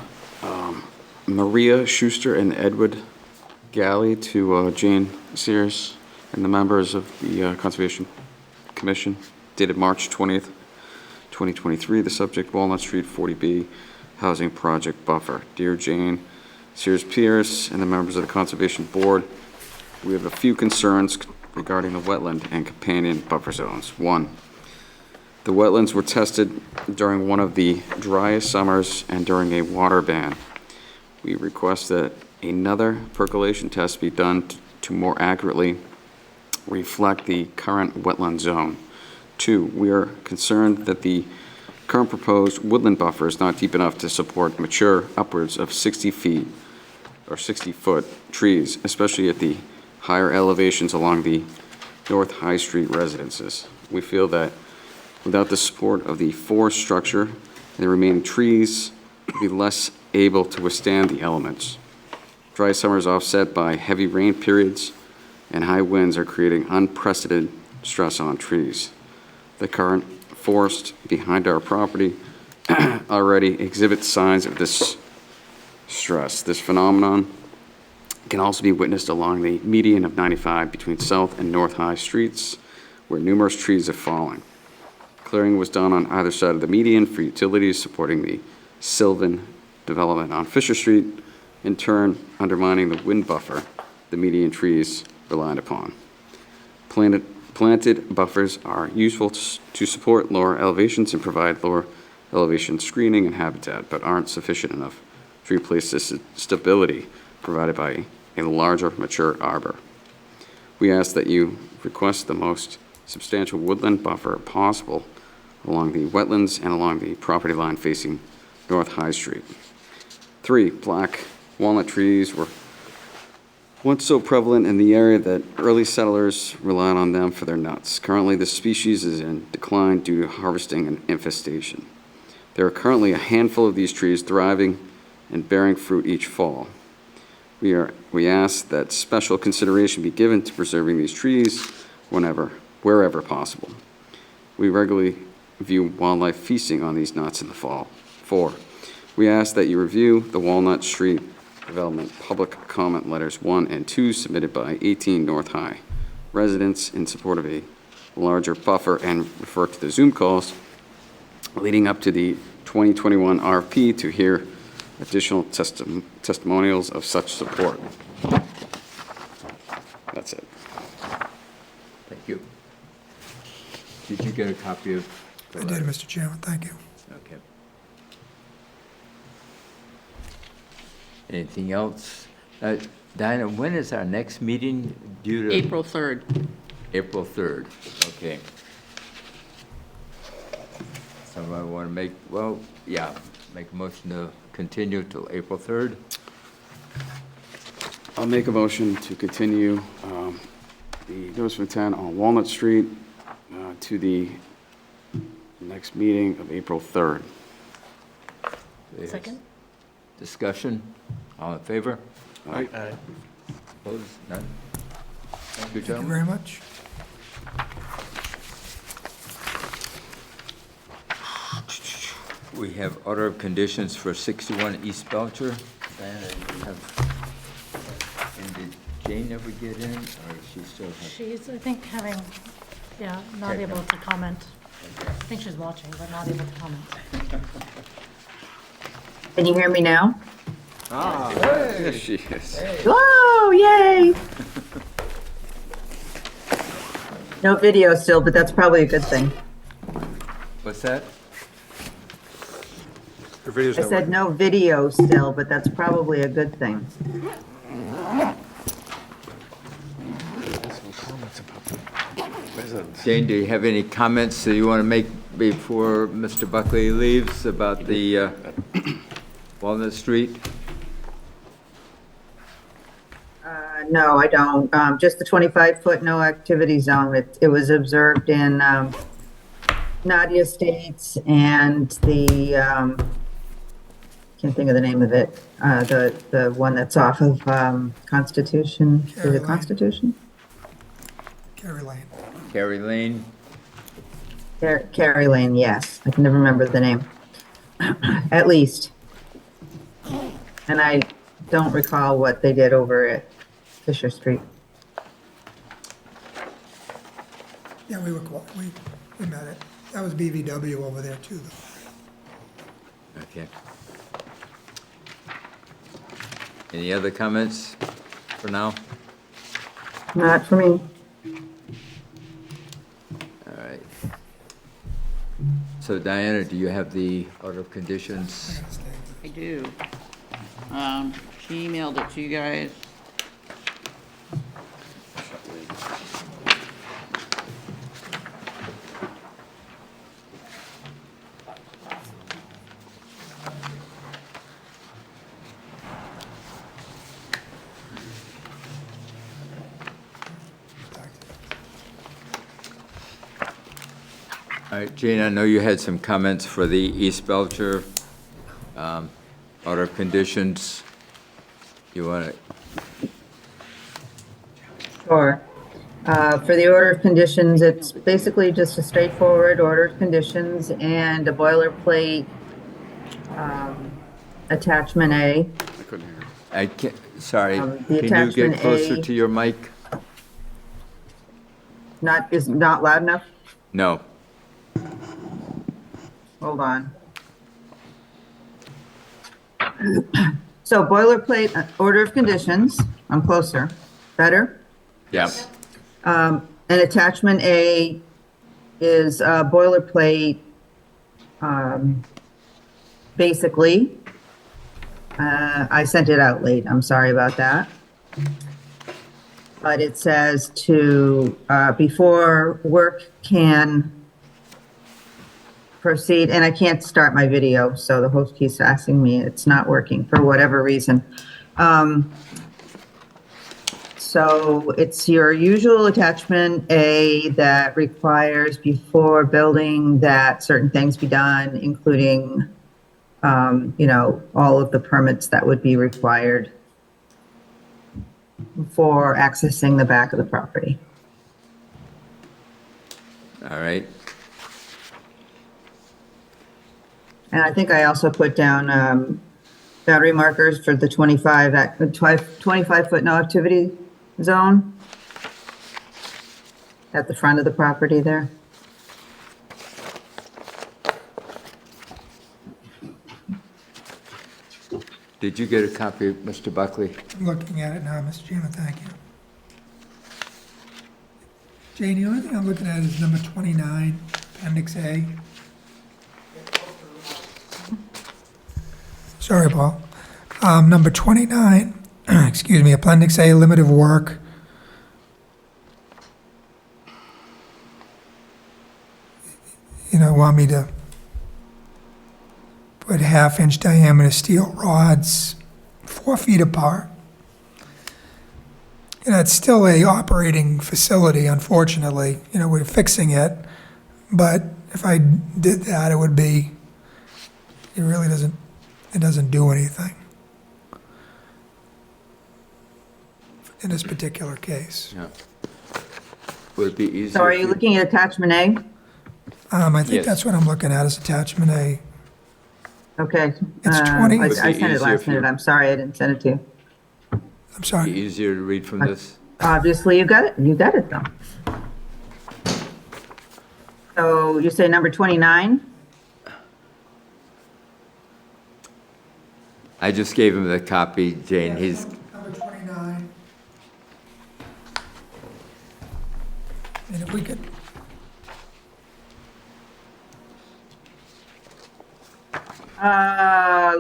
Maria Schuster and Edward Galley to Jane Sears and the members of the Conservation Commission, dated March 20th, 2023. The subject, Walnut Street 40B Housing Project Buffer. Dear Jane Sears Pierce and the members of the Conservation Board, we have a few concerns regarding the wetland and companion buffer zones. 1, the wetlands were tested during one of the driest summers and during a water ban. We request that another percolation test be done to more accurately reflect the current wetland zone. 2, we are concerned that the current proposed woodland buffer is not deep enough to support mature upwards of 60 feet or 60-foot trees, especially at the higher elevations along the North High Street residences. We feel that without the support of the forest structure, and the remaining trees will be less able to withstand the elements. Dry summers offset by heavy rain periods and high winds are creating unprecedented stress on trees. The current forest behind our property already exhibits signs of this stress. This phenomenon can also be witnessed along the median of 95 between South and North High Streets, where numerous trees are falling. Clearing was done on either side of the median for utilities supporting the Sylvan development on Fisher Street, in turn undermining the wind buffer the median trees relied upon. Planted buffers are useful to support lower elevations and provide lower elevation screening and habitat, but aren't sufficient enough to replace the stability provided by a larger mature arbor. We ask that you request the most substantial woodland buffer possible along the wetlands and along the property line facing North High Street. 3, black walnut trees were once so prevalent in the area that early settlers relied on them for their nuts. Currently, this species is in decline due to harvesting and infestation. There are currently a handful of these trees thriving and bearing fruit each fall. We ask that special consideration be given to preserving these trees wherever possible. We regularly view wildlife feasting on these nuts in the fall. 4, we ask that you review the Walnut Street Development Public Comment Letters 1 and 2 submitted by 18 North High residents in support of a larger buffer and refer to the Zoom calls leading up to the 2021 RFP to hear additional testimonials of such support. That's it. Thank you. Did you get a copy of the I did, letter? Mr. Chairman, thank you. Okay. Anything else? Diana, when is our next meeting due to? April 3rd. April 3rd, okay. Somebody want to make a motion to continue till April 3rd? I'll make a motion to continue the notice of intent on Walnut Street to the next meeting of April 3rd. Second? Discussion? All in favor? Aye. Opposed? None? Thank you, Thank you gentlemen. very much. We have order of conditions for 61 East Belcher. Diana, you have, and did Jane ever get in, or is she still have? She's, I think, not Okay. able to comment. I think she's watching, but not able to comment. Can you hear me now? Yes, she is. Whoa, yay! No video still, but that's probably a good thing. What's that? Her video's I not said working. no video still, but that's probably a good thing. Jane, do you have any comments that you want to make before Mr. Buckley leaves about the Walnut Street? No, I don't. Just the 25-foot no activity zone. It was observed in Nadia Estates and the, can't think of the name of it, the one that's off of Constitution. Is Carrie it Lane. Constitution? Carrie Lane. Carrie Lane? Carrie Lane, yes. I can never remember the name. At least. And I don't recall what they did over at Fisher Street. Yeah, we met it. That was BVW over there too, though. Okay. Any other comments for now? Not for me. All right. So Diana, do you have the order of conditions? I do. She emailed it to you guys. All right, Jane, I know you had some comments for the East Belcher order of conditions. You want to, Sure. For the order of conditions, it's basically just a straightforward order of conditions and a boilerplate attachment A. I couldn't hear. I can't, sorry, The can you attachment get closer A- to your mic? Is not loud enough? No. Hold on. So boilerplate, order of conditions, I'm closer. Better? Yeah. And attachment A is boilerplate, basically. I sent it out late, I'm sorry about that. But it says to, before work can proceed, and I can't start my video, so the host keeps asking me, it's not working for whatever reason. So it's your usual attachment A that requires before building that certain things be done, including, all of the permits that would be required for accessing the back of the property. All right. And I think I also put down boundary markers for the 25-foot no activity zone at the front of the property there. Did you get a copy, Mr. Buckley? I'm looking at it now, Mr. Chairman, thank you. Jane, the only thing I'm looking at is number 29, Appendix A. Sorry, Paul. Number 29, excuse me, Appendix A, limit of work. Want me to put half-inch diameter steel rods 4 feet apart. It's still a operating facility, unfortunately. We're fixing it, but if I did that, it really doesn't do anything in this particular case. Yeah. Would it be easier? So are you looking at attachment A? I think Yes. that's what I'm looking at, is attachment A. Okay. It's 20. I Would it be sent it easier last if you- minute. I'm sorry I didn't send it to you. I'm Be sorry. easier to read from this? Obviously, you got it. You got it, though. So you say number 29? I just gave him the copy, Jane. He's, Number 29. And if we could,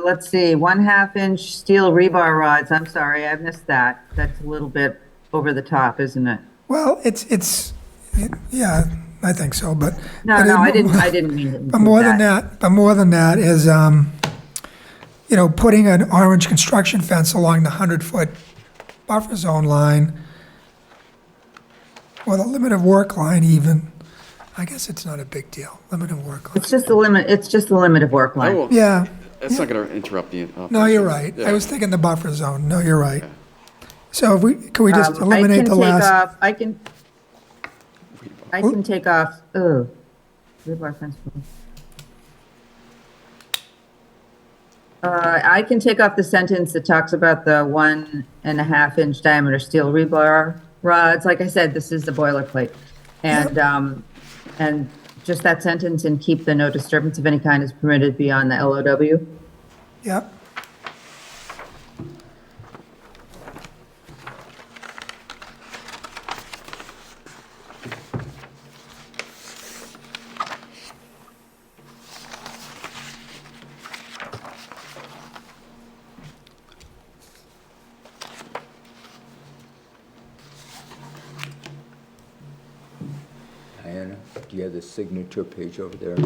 Let's see, 1/2 inch steel rebar rods. I'm sorry, I missed that. That's a little bit over the top, isn't it? well, yeah, I think so, but. No, but no, it- I didn't mean to. But more than that is, putting an orange construction fence along the 100-foot buffer zone line, or the limit of work line even, I guess it's not a big deal, limit of work line. It's just the limit of work I line. will, Yeah, that's not going to interrupt the. no, you're right. I was thinking the buffer zone. No, you're right. So if can we just eliminate the last? I can take off, rebar fence. I can take off the sentence that talks about the 1.5 inch diameter steel rebar rods. Like I said, this is the boilerplate. And just that sentence, and keep the no disturbance of any kind is permitted beyond the LOW. Yep. Diana, do you have the signature page over there?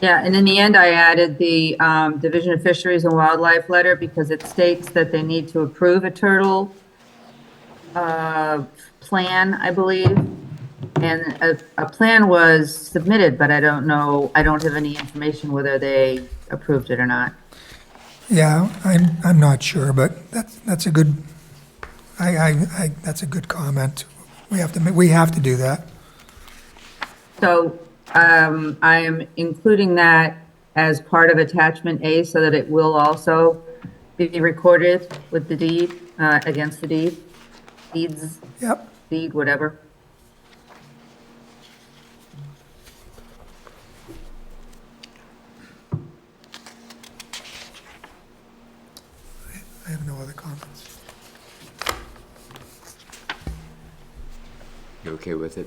Yeah, and in the end, I added the Division of Fisheries and Wildlife letter because it states that they need to approve a turtle plan, I believe. And a plan was submitted, but I don't have any information whether they approved it or not. Yeah, I'm not sure, but that's a good That's a good comment. We have to do that. So I am including that as part of attachment A so that it will also be recorded with the deed, against the deeds, Yep. deed, whatever. I have no other comments. You okay with it?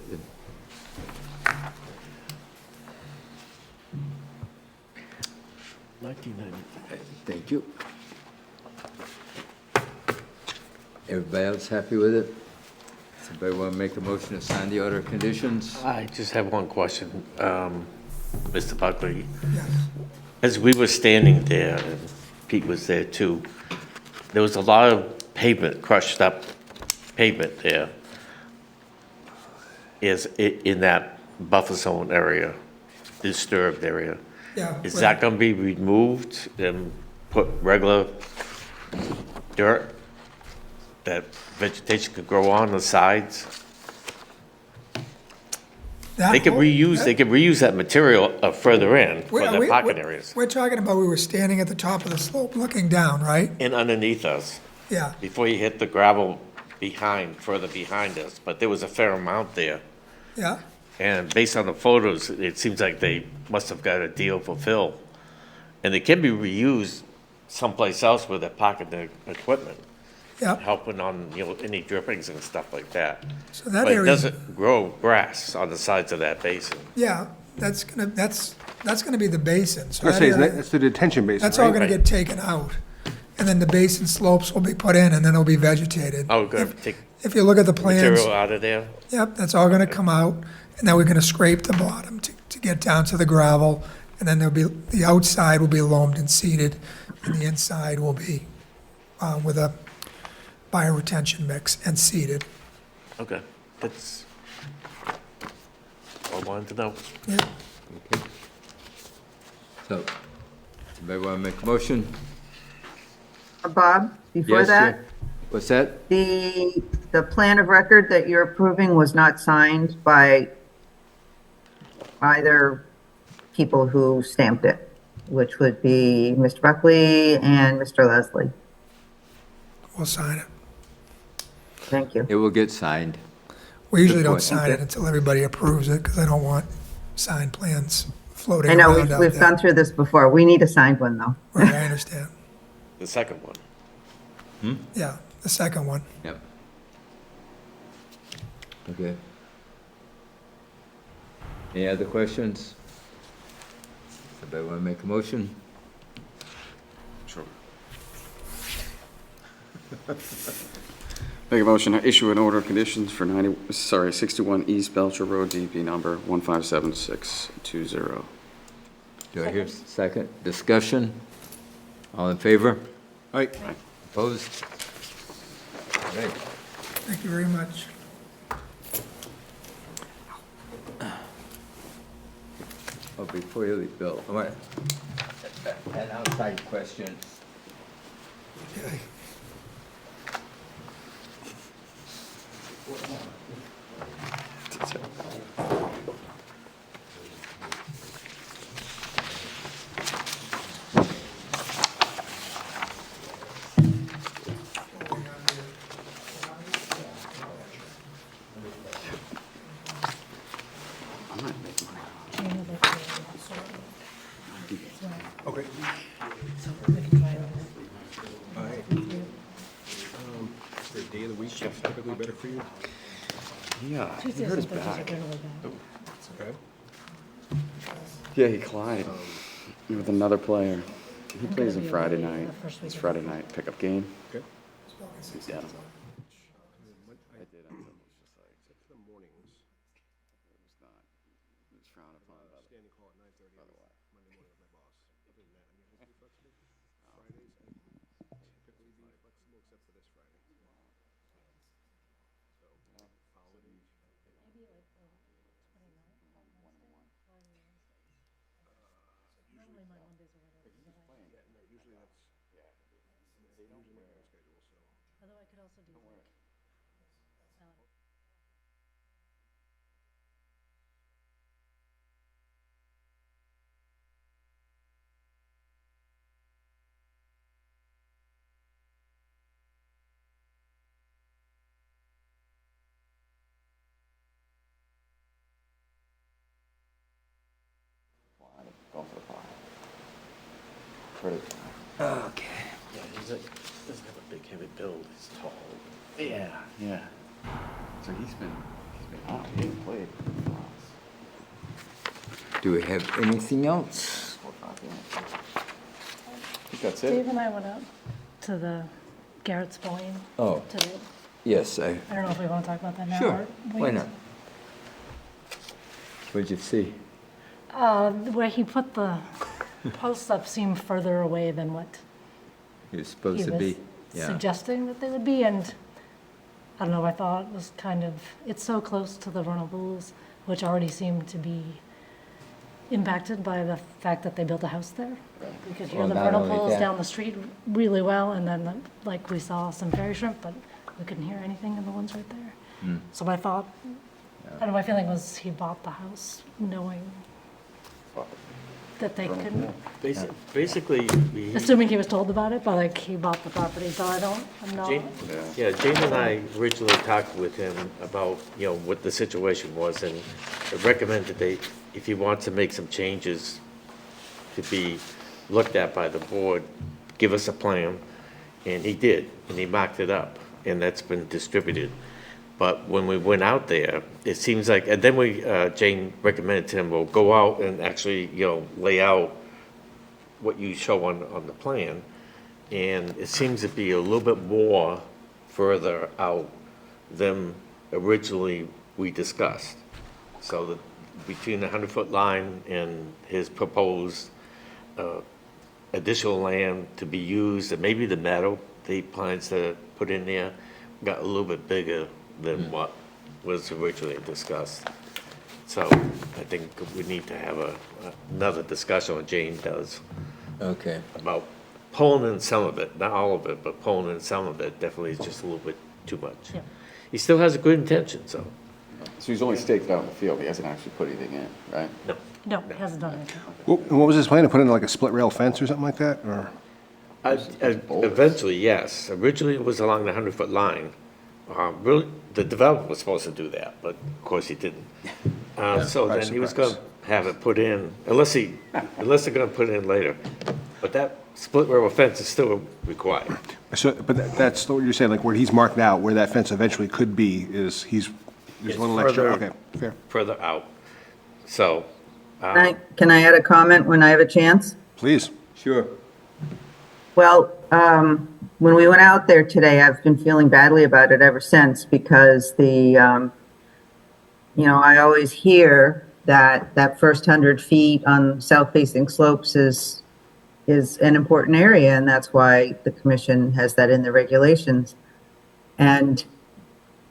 1990. Thank you. Everybody else happy with it? Somebody want to make a motion to sign the order of conditions? I just have one question, Mr. Buckley. Yes. As we were standing there, and Pete was there too, there was a lot of pavement, crushed up pavement there. In that buffer zone area, disturbed area. Yeah. Is that gonna be removed and put regular dirt that vegetation could grow on the sides? They could reuse that material further in for their parking areas We're talking about, we were standing at the top of the slope looking down, right? and underneath us, Yeah. before you hit the gravel further behind us, but there was a fair amount there. Yeah. And based on the photos, it seems like they must have got a deal fulfilled. And they can be reused someplace else where they're parking their equipment, Yeah. helping on, any drippings and stuff like that. So that But it area, doesn't grow grass on the sides of that basin. yeah, that's gonna be the basin. So I that say, area- that's the detention basin, That's all right? gonna get taken out. And then the basin slopes will be put in and then it'll be vegetated. Oh, good, take If you look at the plans, material out of there? yep, that's all gonna come out. And then we're gonna scrape the bottom to get down to the gravel. And then the outside will be loamed and seeded, and the inside will be with a bioretention mix and seeded. Okay, that's all I wanted to know. Yeah. So, somebody want to make a motion? Bob, before Yes, that, Jim? What's that? the plan of record that you're approving was not signed by either people who stamped it, which would be Mr. Buckley and Mr. Leslie. We'll sign it. Thank you. It will get signed. We usually Good don't point. sign it until everybody approves it, because I don't want signed plans floating I know, around out we've there. gone through this before. We need a signed one, though. Right, I understand. The second one. Yeah, the second one. Yep. Okay. Any other questions? Somebody want to make a motion? Sure. Make a motion to issue an order of conditions for 61 East Belcher Road, DP number 157620. Do I hear a second? Discussion? All in favor? All right, Opposed? All right. Thank you very much. Oh, before you leave, Bill, I want an outside question. Okay. I might make mine. okay. All right. Is there a day of the week that's typically better for you? Yeah, he Tuesdays hurt and his Thursdays are back. generally bad. Okay. Yeah, he collided with another player. He plays on be Friday away night. the first week It's of Friday night pickup game. Okay. Yeah. The mornings. It's frowned upon by the Standing call at 9:30 Monday morning with my boss. Other than that, I'm usually pretty flexible. Fridays, I typically be flexible except for this Friday. So, following. Although I could also do like Going for the pile. Pretty tall. Okay. Yeah, doesn't have a big heavy build, he's tall. Yeah, yeah. So he's been out, he hasn't played. Do we have anything else? 4 or 5 minutes. I think that's Dave it. and I went out to the Garrett Spillane Oh, today. yes, I don't know if we want to talk about that now. Sure, or why wait. not? What'd you see? Where he put the posts up seemed further away than what He was he supposed to was be? Yeah. suggesting that they would be, and I don't know, I thought it was kind of, it's so close to the vernal pools, which already seemed to be impacted by the fact that they built a house there. We could hear Well, the not vernal only pools that- down the street really well, and then like we saw some fairy shrimp, but we couldn't hear anything in the ones right there. Hmm. So I thought, I don't know, my feeling was he bought the house knowing that they couldn't, Basically, we. assuming he was told about it, but like he bought the property, so I'm not. Jane, yeah, Jane and I originally talked with him about, what the situation was, and recommended if he wants to make some changes to be looked at by the board, give us a plan, and he did, and he marked it up, and that's been distributed. But when we went out there, it seems like, and then Jane recommended to him, well, go out and actually, lay out what you show on the plan. And it seems to be a little bit more further out than originally we discussed. So between the 100-foot line and his proposed additional land to be used, and maybe the meadow they plans to put in there, got a little bit bigger than what was originally discussed. So I think we need to have another discussion, what Jane does, Okay. about pulling in some of it, not all of it, but pulling in some of it definitely is just a little bit too much. Yeah. He still has a good intention, so, So he's only staked out in the field, he hasn't actually put anything in, right? no. No, he hasn't done anything. What was his plan, to put in like a split rail fence or something like that, or? Eventually, yes. Originally, it was along the 100-foot line. Really, the developer was supposed to do that, but of course he didn't. So surprise, then he was surprise. going to have it put in, unless they're going to put it in later. But that split rail fence is still required. So, but that's what you're saying, like where he's marked out, where that fence eventually could be, there's It's a little extra, further- okay, fair. Further out. So, Can I add a comment when I have a chance? Please. Sure. Well, when we went out there today, I've been feeling badly about it ever since because I always hear that first 100 feet on south-facing slopes is an important area, and that's why the commission has that in the regulations. And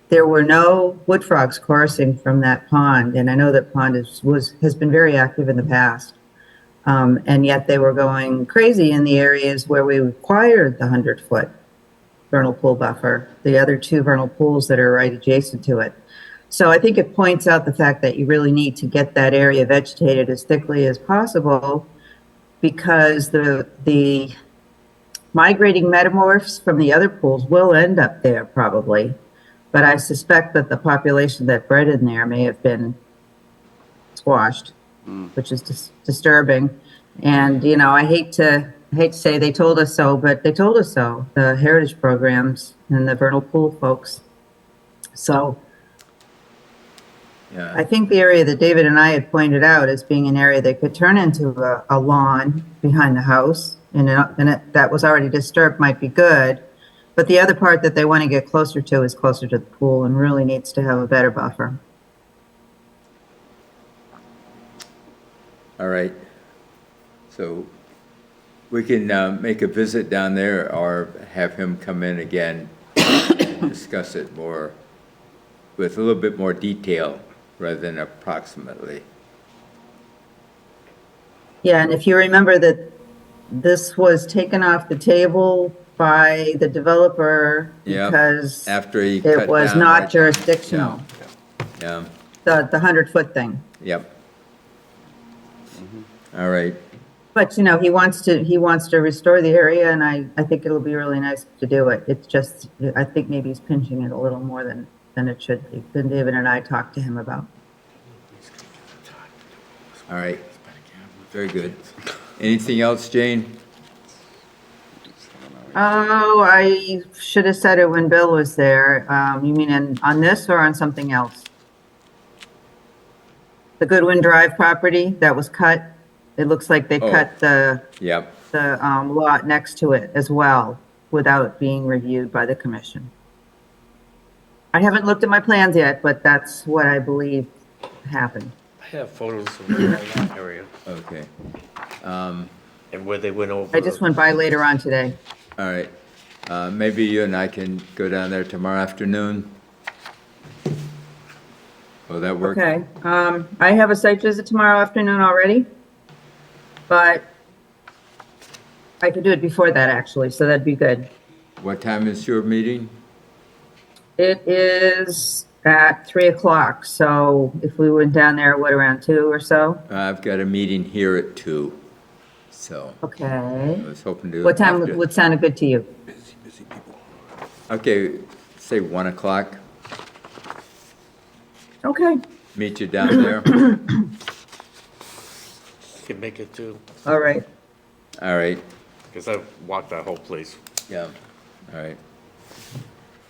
there were no wood frogs chorusing from that pond, and I know that pond has been very active in the past. And yet they were going crazy in the areas where we required the 100-foot vernal pool buffer, the other 2 vernal pools that are right adjacent to it. So I think it points out the fact that you really need to get that area vegetated as thickly as possible because the migrating metamorphs from the other pools will end up there probably. But I suspect that the population that bred in there may have been squashed, which is disturbing. And, I hate to say they told us so, but they told us so, the heritage programs and the vernal pool folks. So Yeah. I think the area that David and I had pointed out as being an area that could turn into a lawn behind the house, and that was already disturbed might be good. But the other part that they want to get closer to is closer to the pool and really needs to have a better buffer. All right. So we can make a visit down there or have him come in again and discuss it more with a little bit more detail rather than approximately. Yeah, and if you remember that this was taken off the table by the developer Yep, because after he cut it was down not right- jurisdictional, Yeah, the 100-foot thing. yep. All right, But, he wants to restore the area, and I think it'll be really nice to do it. It's just, I think maybe he's pinching it a little more than it should be, than David and I talked to him about. all right. Very good. Anything else, Jane? Oh, I should have said it when Bill was there. You mean on this or on something else? The Goodwin Drive property that was cut, it looks like they cut the Yep. lot next to it as well without being reviewed by the commission. I haven't looked at my plans yet, but that's what I believe happened. I have photos of that area Okay. and where they went over. I just went by later on today. All right. Maybe you and I can go down there tomorrow afternoon. Will that work? Okay, I have a site visit tomorrow afternoon already, but I could do it before that, actually, so that'd be good. What time is your meeting? It is at 3 o'clock, so if we went down there, what, around 2 or so? I've got a meeting here at 2, so Okay. I was hoping to. What time after- would sound good to you? Busy people. Okay, say 1 o'clock. Okay, Meet you down there. Can make it too, all right. All right, because I've walked that whole place. yeah, all right.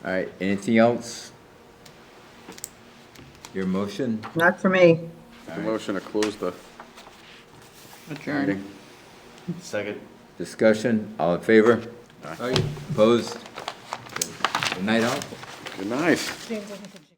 All right, anything else? Your motion? Not for me. The motion to close the Adjourn. meeting. Second. Discussion, all in favor? Opposed? Good night, all. Good night. Jane's looking for